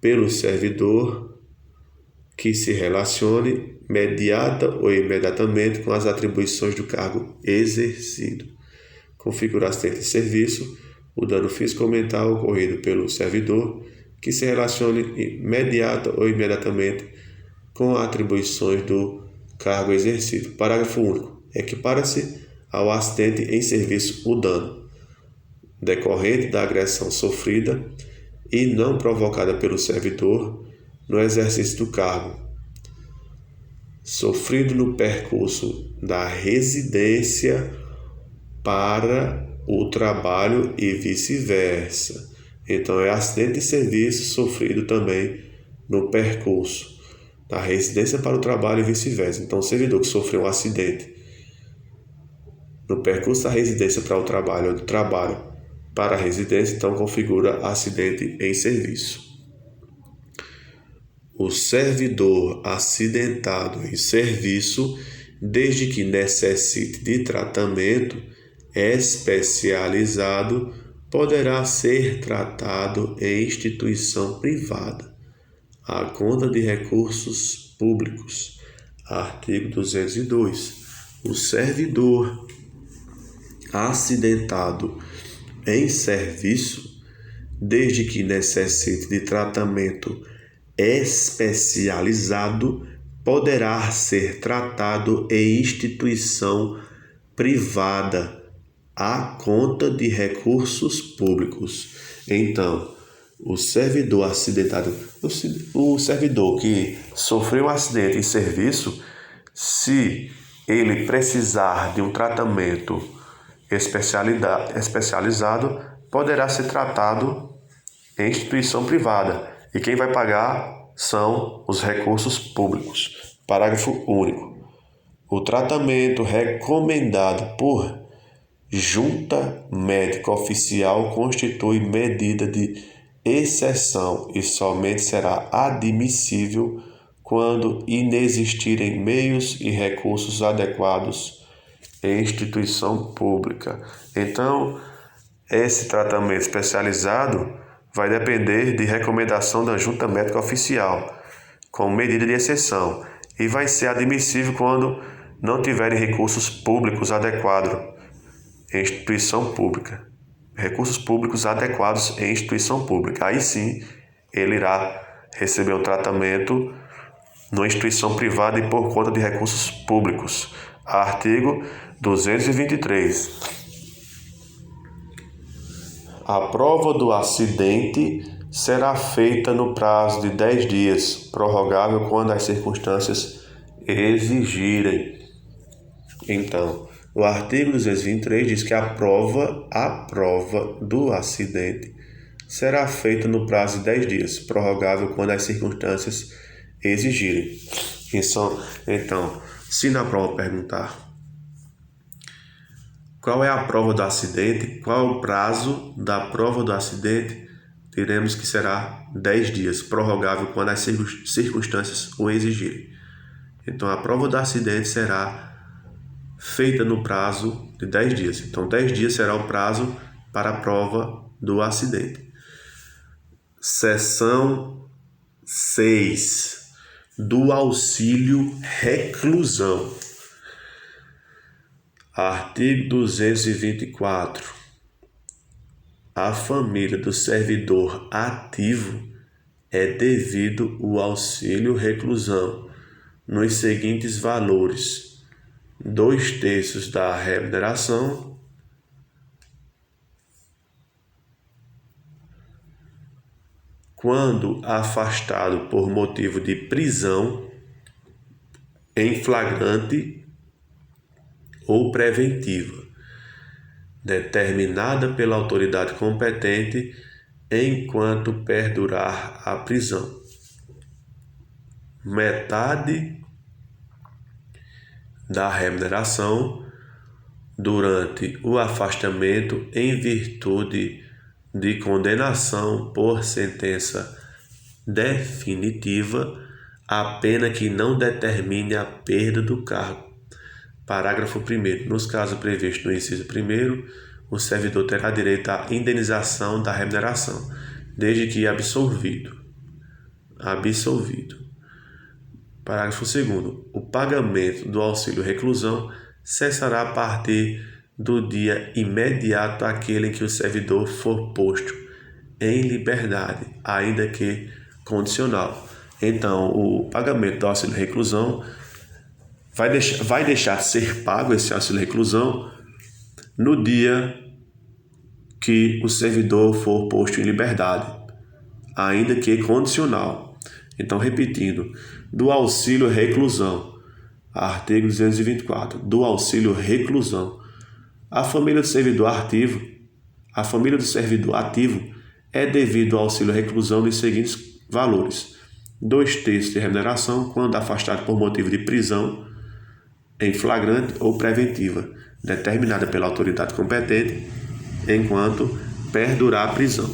pelo servidor que se relacione mediata ou imediatamente com as atribuições do cargo exercido. Configura acidente de serviço o dano físico ou mental ocorrido pelo servidor que se relacione imediata ou imediatamente com atribuições do cargo exercido. Parágrafo único. Equipara-se ao acidente em serviço o dano decorrente da agressão sofrida e não provocada pelo servidor no exercício do cargo, sofrido no percurso da residência para o trabalho e vice-versa. Então, é acidente de serviço sofrido também no percurso da residência para o trabalho e vice-versa. Então, o servidor que sofreu um acidente no percurso da residência para o trabalho ou do trabalho para a residência, então configura acidente em serviço. O servidor acidentado em serviço desde que necessite de tratamento especializado, poderá ser tratado em instituição privada, à conta de recursos públicos. Artigo 202. O servidor acidentado em serviço, desde que necessite de tratamento especializado, poderá ser tratado em instituição privada, à conta de recursos públicos. Então, o servidor acidentado, o servidor que sofreu um acidente em serviço, se ele precisar de um tratamento especializado, poderá ser tratado em instituição privada. E quem vai pagar são os recursos públicos. Parágrafo único. O tratamento recomendado por junta médica oficial constitui medida de exceção e somente será admissível quando inexistirem meios e recursos adequados em instituição pública. Então, esse tratamento especializado vai depender de recomendação da junta médica oficial, como medida de exceção, e vai ser admissível quando não tiverem recursos públicos adequados em instituição pública. Recursos públicos adequados em instituição pública. Aí sim, ele irá receber um tratamento numa instituição privada e por conta de recursos públicos. Artigo 223. A prova do acidente será feita no prazo de 10 dias, prorrogável quando as circunstâncias exigirem. Então, o artigo 223 diz que a prova do acidente será feita no prazo de 10 dias, prorrogável quando as circunstâncias exigirem. Então, se na prova perguntar qual é a prova do acidente, qual é o prazo da prova do acidente, diremos que será 10 dias, prorrogável quando as circunstâncias o exigirem. Então, a prova do acidente será feita no prazo de 10 dias. Então, 10 dias será o prazo para a prova do acidente. Seção 6. Do auxílio reclusão. Artigo 224. À família do servidor ativo é devido o auxílio reclusão nos seguintes valores: 2/3 da remuneração, quando afastado por motivo de prisão em flagrante ou preventiva, determinada pela autoridade competente enquanto perdurar a prisão. Metade da remuneração durante o afastamento em virtude de condenação por sentença definitiva, a pena que não determine a perda do cargo. Parágrafo 1º. Nos casos previstos no inciso 1º, o servidor terá direito à indenização da remuneração, desde que absolvido. Parágrafo 2º. O pagamento do auxílio reclusão cessará a partir do dia imediato àquele em que o servidor for posto em liberdade, ainda que condicional. Então, o pagamento do auxílio reclusão vai deixar de ser pago esse auxílio reclusão no dia que o servidor for posto em liberdade, ainda que condicional. Então, repetindo, do auxílio reclusão, artigo 224, do auxílio reclusão, a família do servidor ativo é devido ao auxílio reclusão nos seguintes valores: 2/3 de remuneração quando afastado por motivo de prisão em flagrante ou preventiva, determinada pela autoridade competente enquanto perdurar a prisão,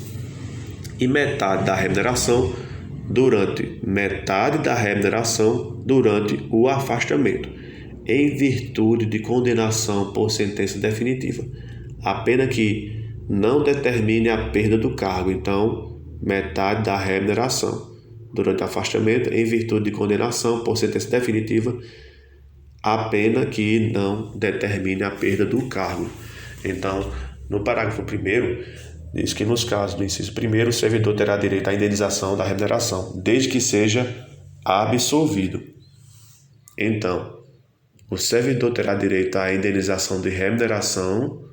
e metade da remuneração durante o afastamento, em virtude de condenação por sentença definitiva, a pena que não determine a perda do cargo, então metade da remuneração. Durante o afastamento, em virtude de condenação por sentença definitiva, a pena que não determine a perda do cargo. Então, no parágrafo 1º, diz que nos casos do inciso 1º, o servidor terá direito à indenização da remuneração, desde que seja absolvido. Então, o servidor terá direito à indenização de remuneração,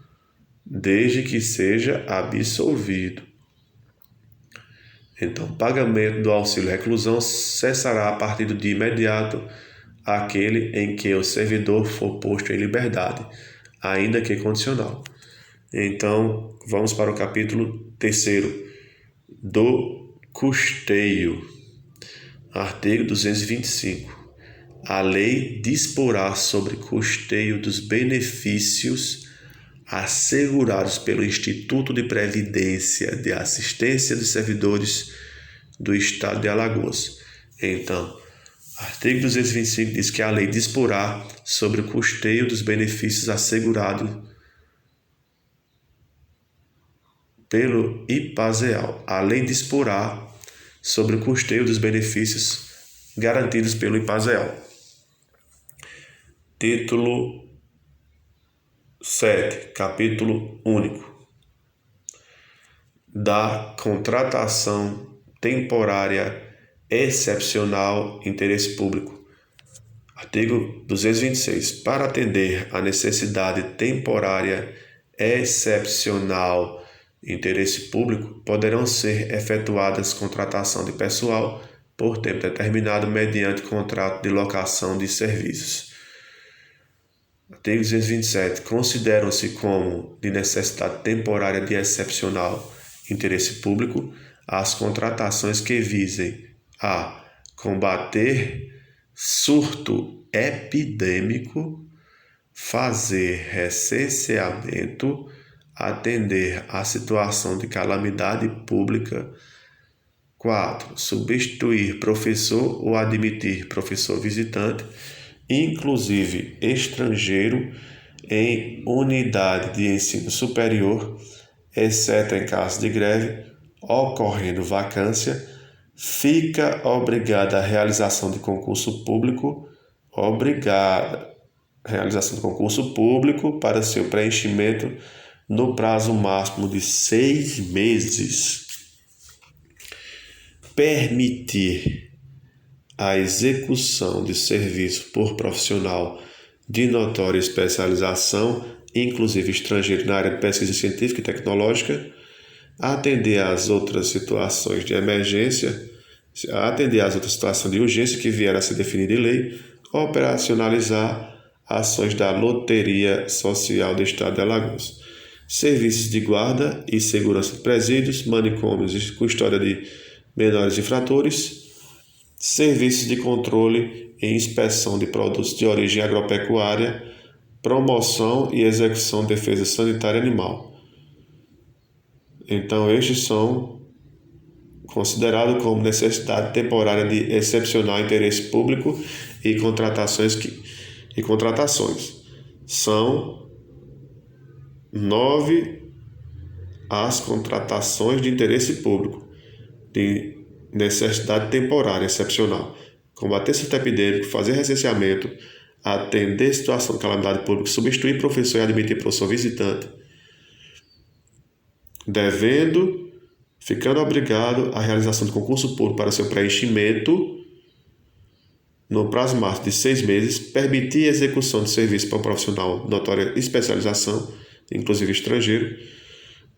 desde que seja absolvido. Então, o pagamento do auxílio reclusão cessará a partir do dia imediato aquele em que o servidor for posto em liberdade, ainda que condicional. Então, vamos para o capítulo 3º do custeio. Artigo 225. A lei disporá sobre custeio dos benefícios assegurados pelo Instituto de Previdência de Assistência dos Servidores do Estado de Alagoas. Então, artigo 225 diz que a lei disporá sobre o custeio dos benefícios assegurados pelo IPASEAL. A lei disporá sobre o custeio dos benefícios garantidos pelo IPASEAL. Título 7, capítulo único da contratação temporária excepcional, interesse público. Artigo 226. Para atender à necessidade temporária excepcional, interesse público, poderão ser efetuadas contratação de pessoal por tempo determinado mediante contrato de locação de serviços. Artigo 227. Consideram-se como de necessidade temporária de excepcional interesse público as contratações que visem a combater surto epidêmico, fazer recenseamento, atender à situação de calamidade pública. 4. Substituir professor ou admitir professor visitante, inclusive estrangeiro, em unidade de ensino superior, exceto em caso de greve, ocorrendo vacância, fica obrigada a realização de concurso público, para seu preenchimento no prazo máximo de 6 meses. Permitir a execução de serviço por profissional de notória especialização, inclusive estrangeiro na área de pesquisa científica e tecnológica, atender às outras situações de emergência, atender às outras situações de urgência que vieram a ser definidas em lei, operacionalizar ações da Loteria Social do Estado de Alagoas, serviços de guarda e segurança de presídios, manicômios e custódia de menores infratores, serviços de controle e inspeção de produtos de origem agropecuária, promoção e execução de defesa sanitária animal. Então, estes são considerados como necessidade temporária de excepcional interesse público e contratações. São 9 as contratações de interesse público de necessidade temporária excepcional: combater surto epidêmico, fazer recenseamento, atender situação de calamidade pública, substituir professor e admitir professor visitante, ficando obrigado à realização de concurso público para seu preenchimento no prazo máximo de 6 meses, permitir a execução de serviço para um profissional de notória especialização, inclusive estrangeiro,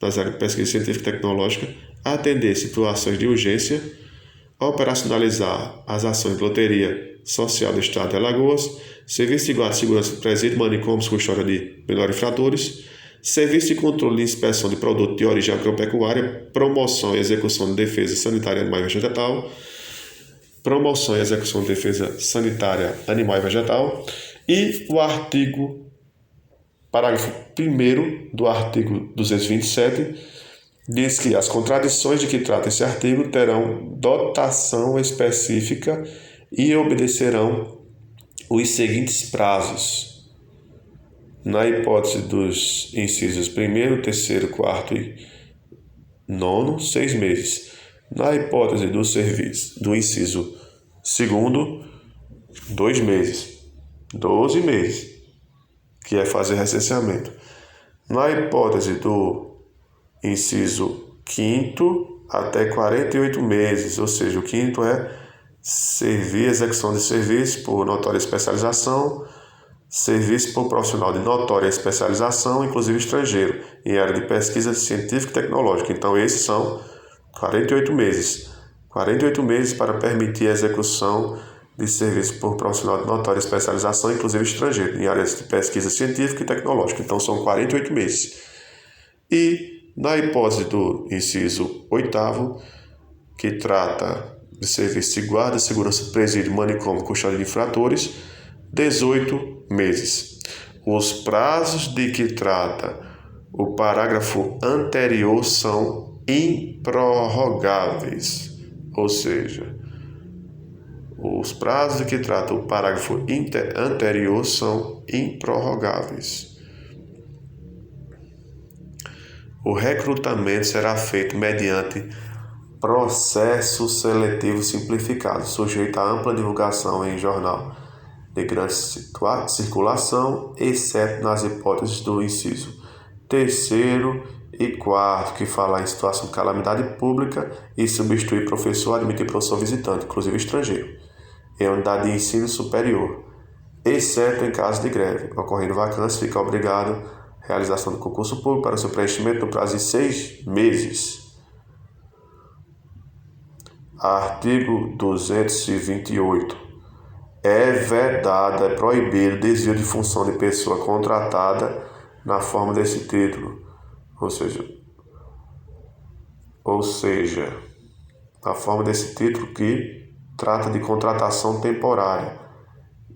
nas áreas de pesquisa científica e tecnológica, atender situações de urgência, operacionalizar as ações de Loteria Social do Estado de Alagoas, serviço de guarda e segurança de presídio, manicômios, custódia de menores infratores, serviço de controle e inspeção de produto de origem agropecuária, promoção e execução de defesa sanitária animal e vegetal, promoção e execução de defesa sanitária animal e vegetal, e o parágrafo 1º do artigo 227 diz que as contradições de que trata esse artigo terão dotação específica e obedecerão os seguintes prazos. Na hipótese dos incisos 1º, 3º, 4º e 9º, 6 meses. Na hipótese do serviço do inciso 2º, 2 meses, 12 meses, que é fazer recenseamento. Na hipótese do inciso 5º, até 48 meses, ou seja, o 5º é execução de serviço por notória especialização, serviço por profissional de notória especialização, inclusive estrangeiro, em área de pesquisa científica e tecnológica. Então, esses são 48 meses. 48 meses para permitir a execução de serviço por profissional de notória especialização, inclusive estrangeiro, em áreas de pesquisa científica e tecnológica. Então, são 48 meses. E, na hipótese do inciso 8º, que trata de serviço de guarda, segurança, presídio, manicômio, custódia de infratores, 18 meses. Os prazos de que trata o parágrafo anterior são improrrogáveis, ou seja, os prazos de que trata o parágrafo anterior são improrrogáveis. O recrutamento será feito mediante processo seletivo simplificado, sujeito a ampla divulgação em jornal de grande circulação, exceto nas hipóteses do inciso 3º e 4º, que fala em situação de calamidade pública e substitui professor, admitir professor visitante, inclusive estrangeiro, em unidade de ensino superior, exceto em caso de greve. Ocorrendo vacância, fica obrigado a realização do concurso público para seu preenchimento no prazo de 6 meses. Artigo 228. É vedado, é proibido o desvio de função de pessoa contratada na forma desse título, ou seja, na forma desse título que trata de contratação temporária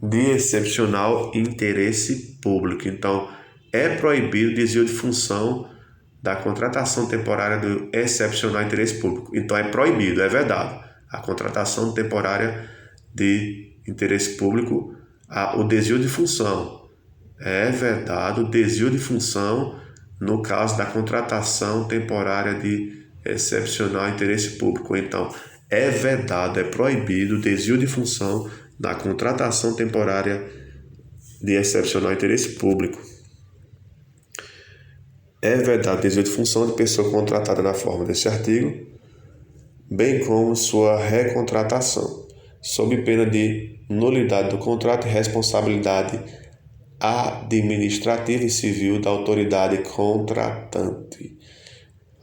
de excepcional interesse público. Então, é proibido o desvio de função da contratação temporária do excepcional interesse público. Então, é proibido, é vedado a contratação temporária de interesse público, o desvio de função. É vedado o desvio de função no caso da contratação temporária de excepcional interesse público. Então, é vedado, é proibido o desvio de função na contratação temporária de excepcional interesse público. É vedado o desvio de função de pessoa contratada na forma desse artigo, bem como sua recontratação, sob pena de nulidade do contrato e responsabilidade administrativa e civil da autoridade contratante.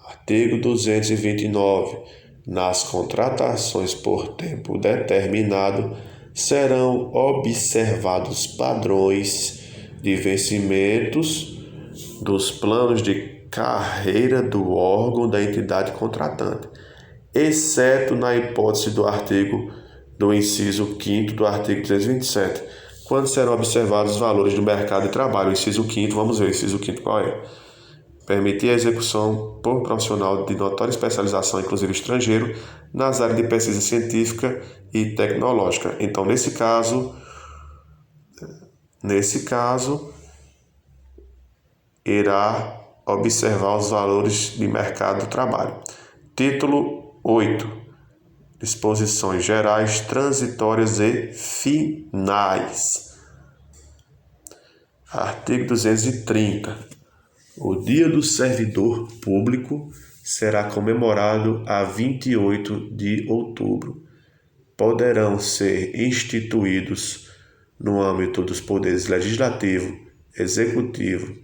Artigo 229. Nas contratações por tempo determinado, serão observados padrões de vencimentos dos planos de carreira do órgão da entidade contratante, exceto na hipótese do inciso 5º do artigo 227, quando serão observados os valores do mercado de trabalho. O inciso 5º, vamos ver o inciso 5º qual é. Permitir a execução por profissional de notória especialização, inclusive estrangeiro, nas áreas de pesquisa científica e tecnológica. Então, nesse caso, irá observar os valores de mercado do trabalho. Título 8. Disposições gerais, transitórias e finais. Artigo 230. O Dia do Servidor Público será comemorado a 28 de outubro. Poderão ser instituídos no âmbito dos poderes legislativo, executivo.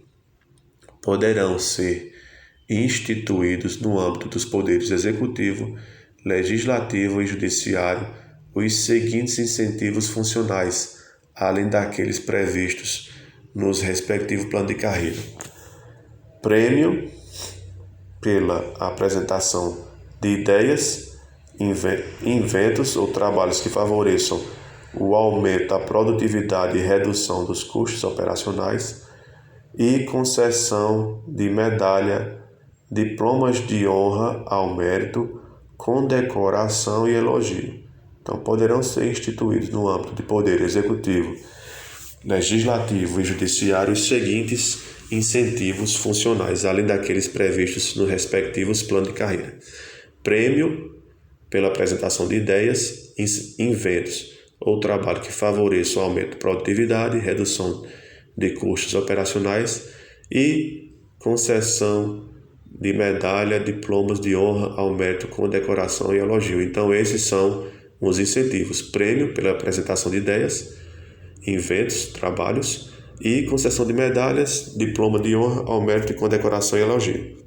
Poderão ser instituídos no âmbito dos poderes executivo, legislativo e judiciário os seguintes incentivos funcionais, além daqueles previstos nos respectivos planos de carreira: prêmio pela apresentação de ideias, inventos ou trabalhos que favoreçam o aumento da produtividade e redução dos custos operacionais, e concessão de medalha, diplomas de honra ao mérito, condecoração e elogio. Então, poderão ser instituídos no âmbito de poder executivo, Legislativo e Judiciário os seguintes incentivos funcionais, além daqueles previstos nos respectivos planos de carreira: prêmio pela apresentação de ideias, inventos ou trabalho que favoreça o aumento de produtividade, redução de custos operacionais e concessão de medalha, diplomas de honra ao mérito, condecoração e elogio. Então, esses são os incentivos: prêmio pela apresentação de ideias, inventos, trabalhos e concessão de medalhas, diploma de honra ao mérito, condecoração e elogio.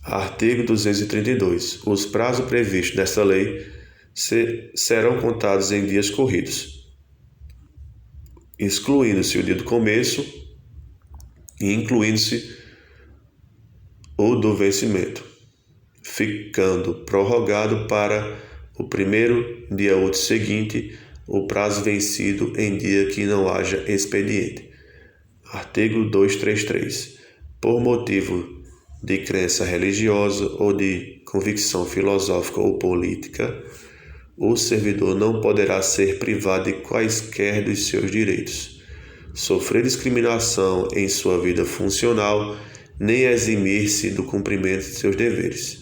Artigo 232. Os prazos previstos nesta lei serão contados em dias corridos, excluindo-se o dia do começo e incluindo-se o do vencimento, ficando prorrogado para o primeiro dia útil seguinte o prazo vencido em dia que não haja expediente. Artigo 233. Por motivo de crença religiosa ou de convicção filosófica ou política, o servidor não poderá ser privado de quaisquer dos seus direitos, sofrer discriminação em sua vida funcional, nem eximir-se do cumprimento de seus deveres.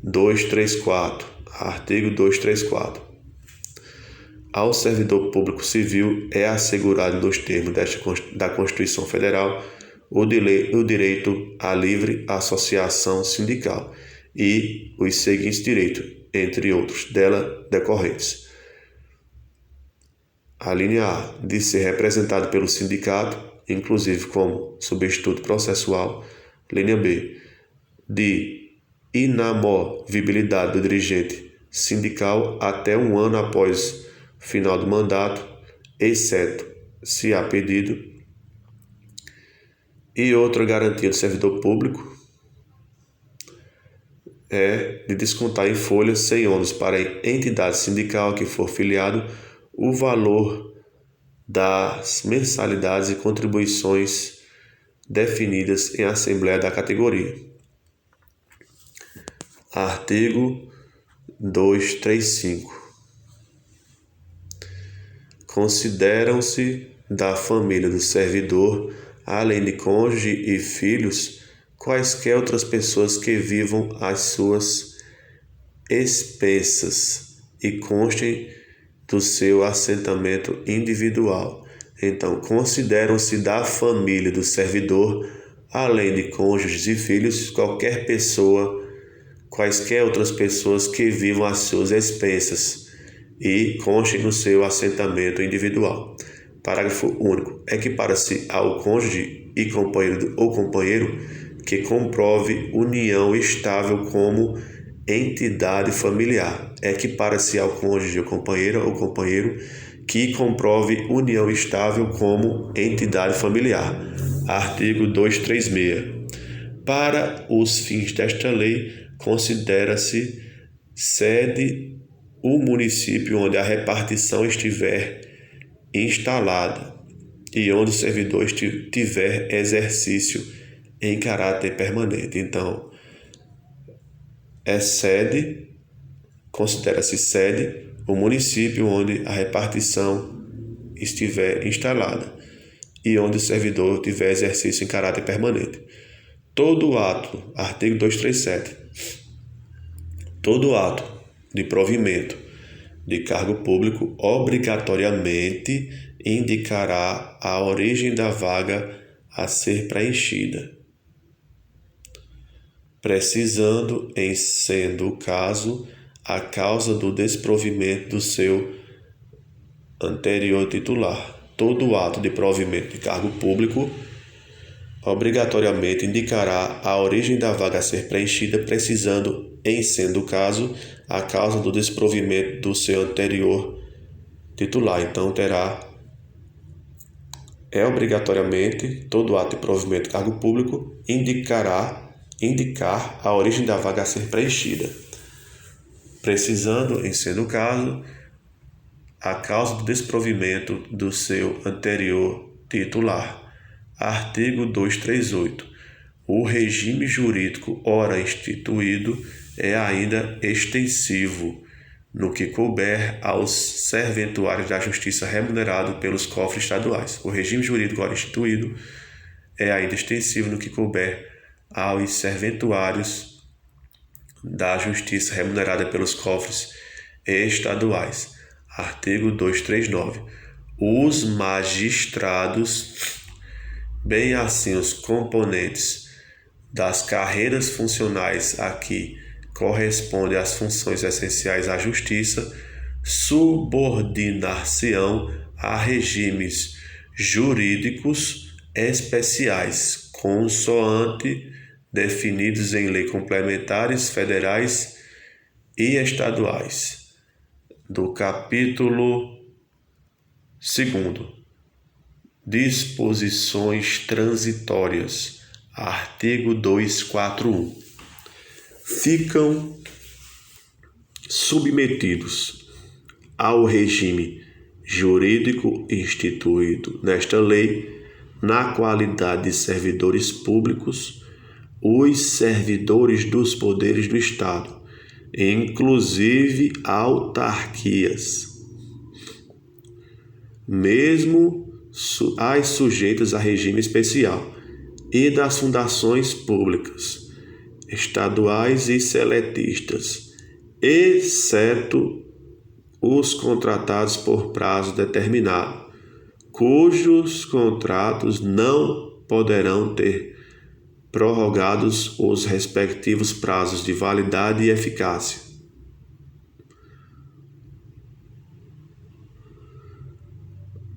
234. Artigo 234. Ao servidor público civil é assegurado nos termos da Constituição Federal o direito à livre associação sindical e os seguintes direitos, entre outros, dela decorrentes: a linha A, de ser representado pelo sindicato, inclusive como substituto processual; linha B, de inamovibilidade do dirigente sindical até 1 ano após final do mandato, exceto se há pedido; e outra garantia do servidor público é de descontar em folha sem ônus para a entidade sindical que for filiado o valor das mensalidades e contribuições definidas em assembleia da categoria. Artigo 235. Consideram-se da família do servidor, além de cônjuge e filhos, quaisquer outras pessoas que vivam às suas expensas e constem do seu assentamento individual. Então, consideram-se da família do servidor, além de cônjuges e filhos, qualquer pessoa, quaisquer outras pessoas que vivam às suas expensas e constem no seu assentamento individual. Parágrafo único. Equipara-se ao cônjuge e companheiro ou companheiro que comprove união estável como entidade familiar. Equipara-se ao cônjuge ou companheiro que comprove união estável como entidade familiar. Artigo 236. Para os fins desta lei, considera-se sede o município onde a repartição estiver instalada e onde o servidor tiver exercício em caráter permanente. Então, considera-se sede o município onde a repartição estiver instalada e onde o servidor tiver exercício em caráter permanente. Todo ato, artigo 237, todo ato de provimento de cargo público obrigatoriamente indicará a origem da vaga a ser preenchida, precisando, em sendo o caso, a causa do desprovimento do seu anterior titular. Todo ato de provimento de cargo público obrigatoriamente indicará a origem da vaga a ser preenchida, precisando, em sendo o caso, a causa do desprovimento do seu anterior titular. Então, obrigatoriamente, todo ato de provimento de cargo público indicar a origem da vaga a ser preenchida, precisando, em sendo o caso, a causa do desprovimento do seu anterior titular. Artigo 238. O regime jurídico ora instituído é ainda extensivo, no que couber aos serventuários da justiça remunerados pelos cofres estaduais. O regime jurídico ora instituído é ainda extensivo no que couber aos serventuários da justiça remunerada pelos cofres estaduais. Artigo 239. Os magistrados, bem assim os componentes das carreiras funcionais a que correspondem às funções essenciais à justiça, subordinar-se-ão a regimes jurídicos especiais, consoante definidos em lei complementares federais e estaduais. Do capítulo 2º, disposições transitórias, artigo 241. Ficam submetidos ao regime jurídico instituído nesta lei, na qualidade de servidores públicos, os servidores dos poderes do Estado, inclusive autarquias, mesmo as sujeitas a regime especial, e das fundações públicas, estaduais e seletistas, exceto os contratados por prazo determinado, cujos contratos não poderão ter prorrogados os respectivos prazos de validade e eficácia.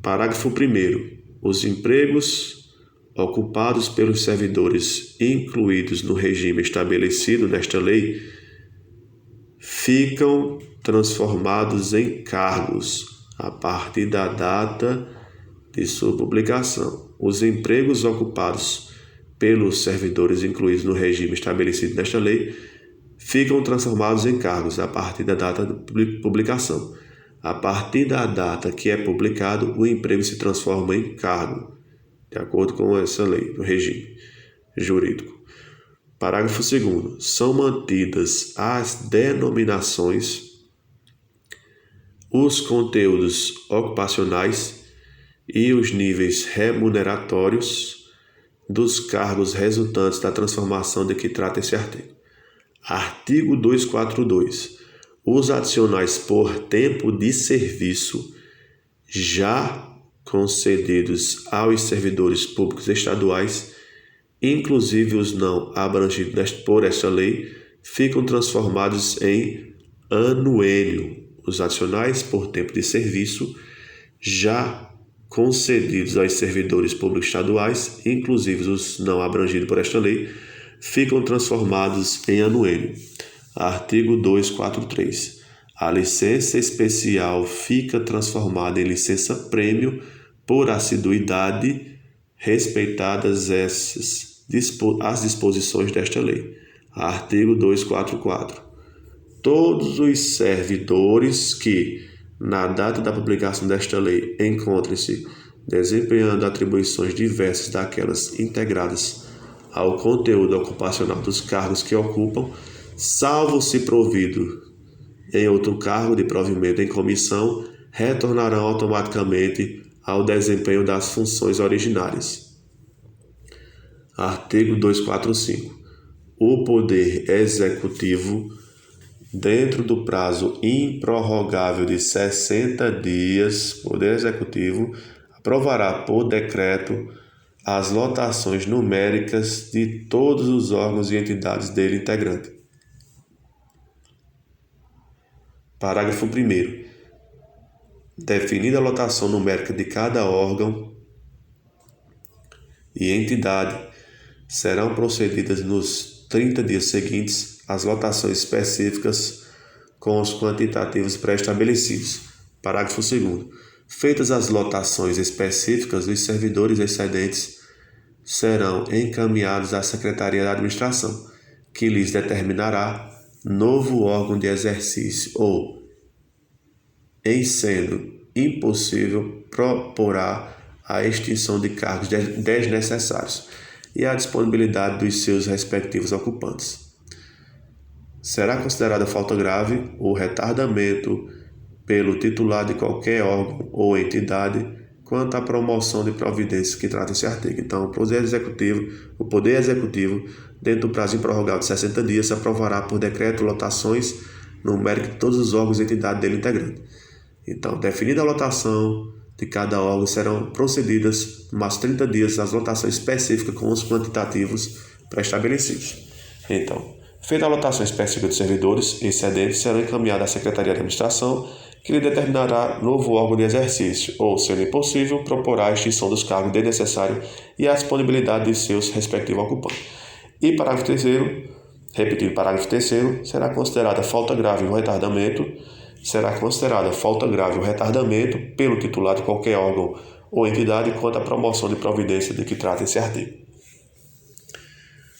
Parágrafo 1º. Os empregos ocupados pelos servidores incluídos no regime estabelecido nesta lei ficam transformados em cargos a partir da data de sua publicação. Os empregos ocupados pelos servidores incluídos no regime estabelecido nesta lei ficam transformados em cargos a partir da data de publicação. A partir da data que é publicado, o emprego se transforma em cargo, de acordo com essa lei do regime jurídico. Parágrafo 2º. São mantidas as denominações, os conteúdos ocupacionais e os níveis remuneratórios dos cargos resultantes da transformação de que trata esse artigo. Artigo 242. Os adicionais por tempo de serviço já concedidos aos servidores públicos estaduais, inclusive os não abrangidos por esta lei, ficam transformados em anuênio. Os adicionais por tempo de serviço já concedidos aos servidores públicos estaduais, inclusive os não abrangidos por esta lei, ficam transformados em anuênio. Artigo 243. A licença especial fica transformada em licença-prêmio por assiduidade, respeitadas as disposições desta lei. Artigo 244. Todos os servidores que, na data da publicação desta lei, encontrem-se desempenhando atribuições diversas daquelas integradas ao conteúdo ocupacional dos cargos que ocupam, salvo se provido em outro cargo de provimento em comissão, retornarão automaticamente ao desempenho das funções originárias. Artigo 245. O Poder Executivo, dentro do prazo improrrogável de 60 dias, Poder Executivo aprovará por decreto as lotações numéricas de todos os órgãos e entidades dele integrante. Parágrafo 1º. Definida a lotação numérica de cada órgão e entidade, serão procedidas nos 30 dias seguintes as lotações específicas com os quantitativos pré-estabelecidos. Parágrafo 2º. Feitas as lotações específicas, os servidores excedentes serão encaminhados à Secretaria da Administração, que lhes determinará novo órgão de exercício ou, em sendo impossível, proporá a extinção de cargos desnecessários. e a disponibilidade dos seus respectivos ocupantes. Será considerada falta grave o retardamento pelo titular de qualquer órgão ou entidade quanto à promoção de providências que trata esse artigo. Então, o Poder Executivo, dentro do prazo improrrogável de 60 dias, aprovará por decreto lotações numéricas de todos os órgãos e entidades dele integrantes. Então, definida a lotação de cada órgão, serão procedidas mais 30 dias as lotações específicas com os quantitativos pré-estabelecidos. Então, feita a lotação específica dos servidores excedentes, serão encaminhadas à Secretaria de Administração, que lhe determinará novo órgão de exercício, ou, sendo impossível, proporá a extinção dos cargos de necessário e a disponibilidade de seus respectivos ocupantes. E parágrafo 3º, repetindo, parágrafo 3º, será considerada falta grave o retardamento pelo titular de qualquer órgão ou entidade quanto à promoção de providência de que trata esse artigo.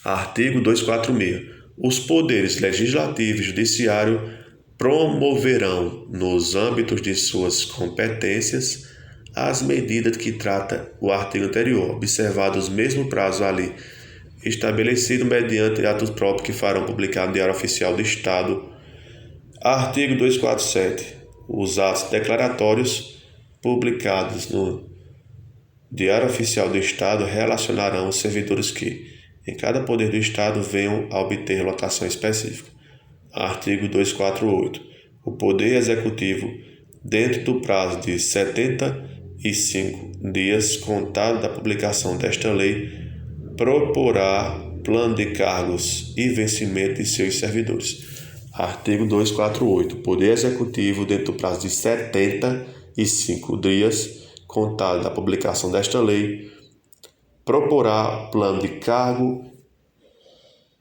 Artigo 246. Os poderes legislativo e judiciário promoverão, nos âmbitos de suas competências, as medidas que trata o artigo anterior, observados os mesmos prazos ali estabelecido mediante atos próprios que farão publicar no Diário Oficial do Estado. Artigo 247. Os atos declaratórios publicados no Diário Oficial do Estado relacionarão os servidores que, em cada poder do Estado, venham a obter lotação específica. Artigo 248. O Poder Executivo, dentro do prazo de 75 dias contado da publicação desta lei, proporá plano de cargos e vencimento de seus servidores. Artigo 248. O Poder Executivo, dentro do prazo de 75 dias contado da publicação desta lei, proporá plano de cargo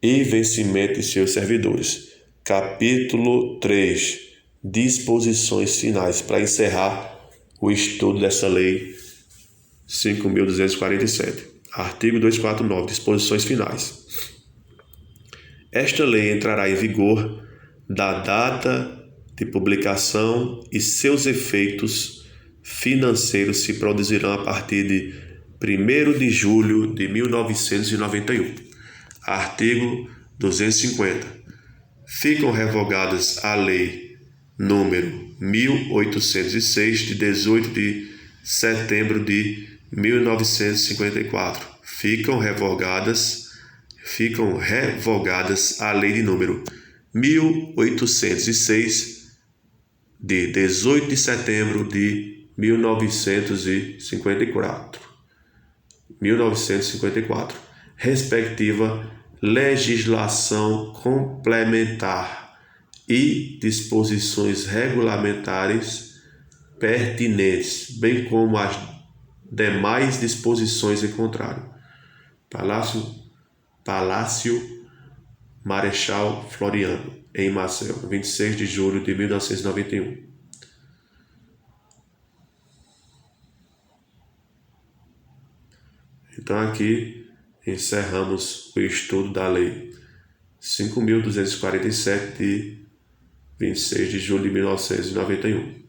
e vencimento de seus servidores. Capítulo 3. Disposições finais. Para encerrar o estudo dessa lei 5.247. Artigo 249. Disposições finais. Esta lei entrará em vigor da data de publicação e seus efeitos financeiros se produzirão a partir de 1º de julho de 1991. Artigo 250. Ficam revogadas a Lei número 1806, de 18 de setembro de 1954. Ficam revogadas a Lei de número 1806, de 18 de setembro de 1954, respectiva legislação complementar e disposições regulamentares pertinentes, bem como as demais disposições em contrário. Palácio Marechal Floriano, em Maceió, 26 de julho de 1991. Então aqui encerramos o estudo da Lei 5.247 de 26 de julho de 1991.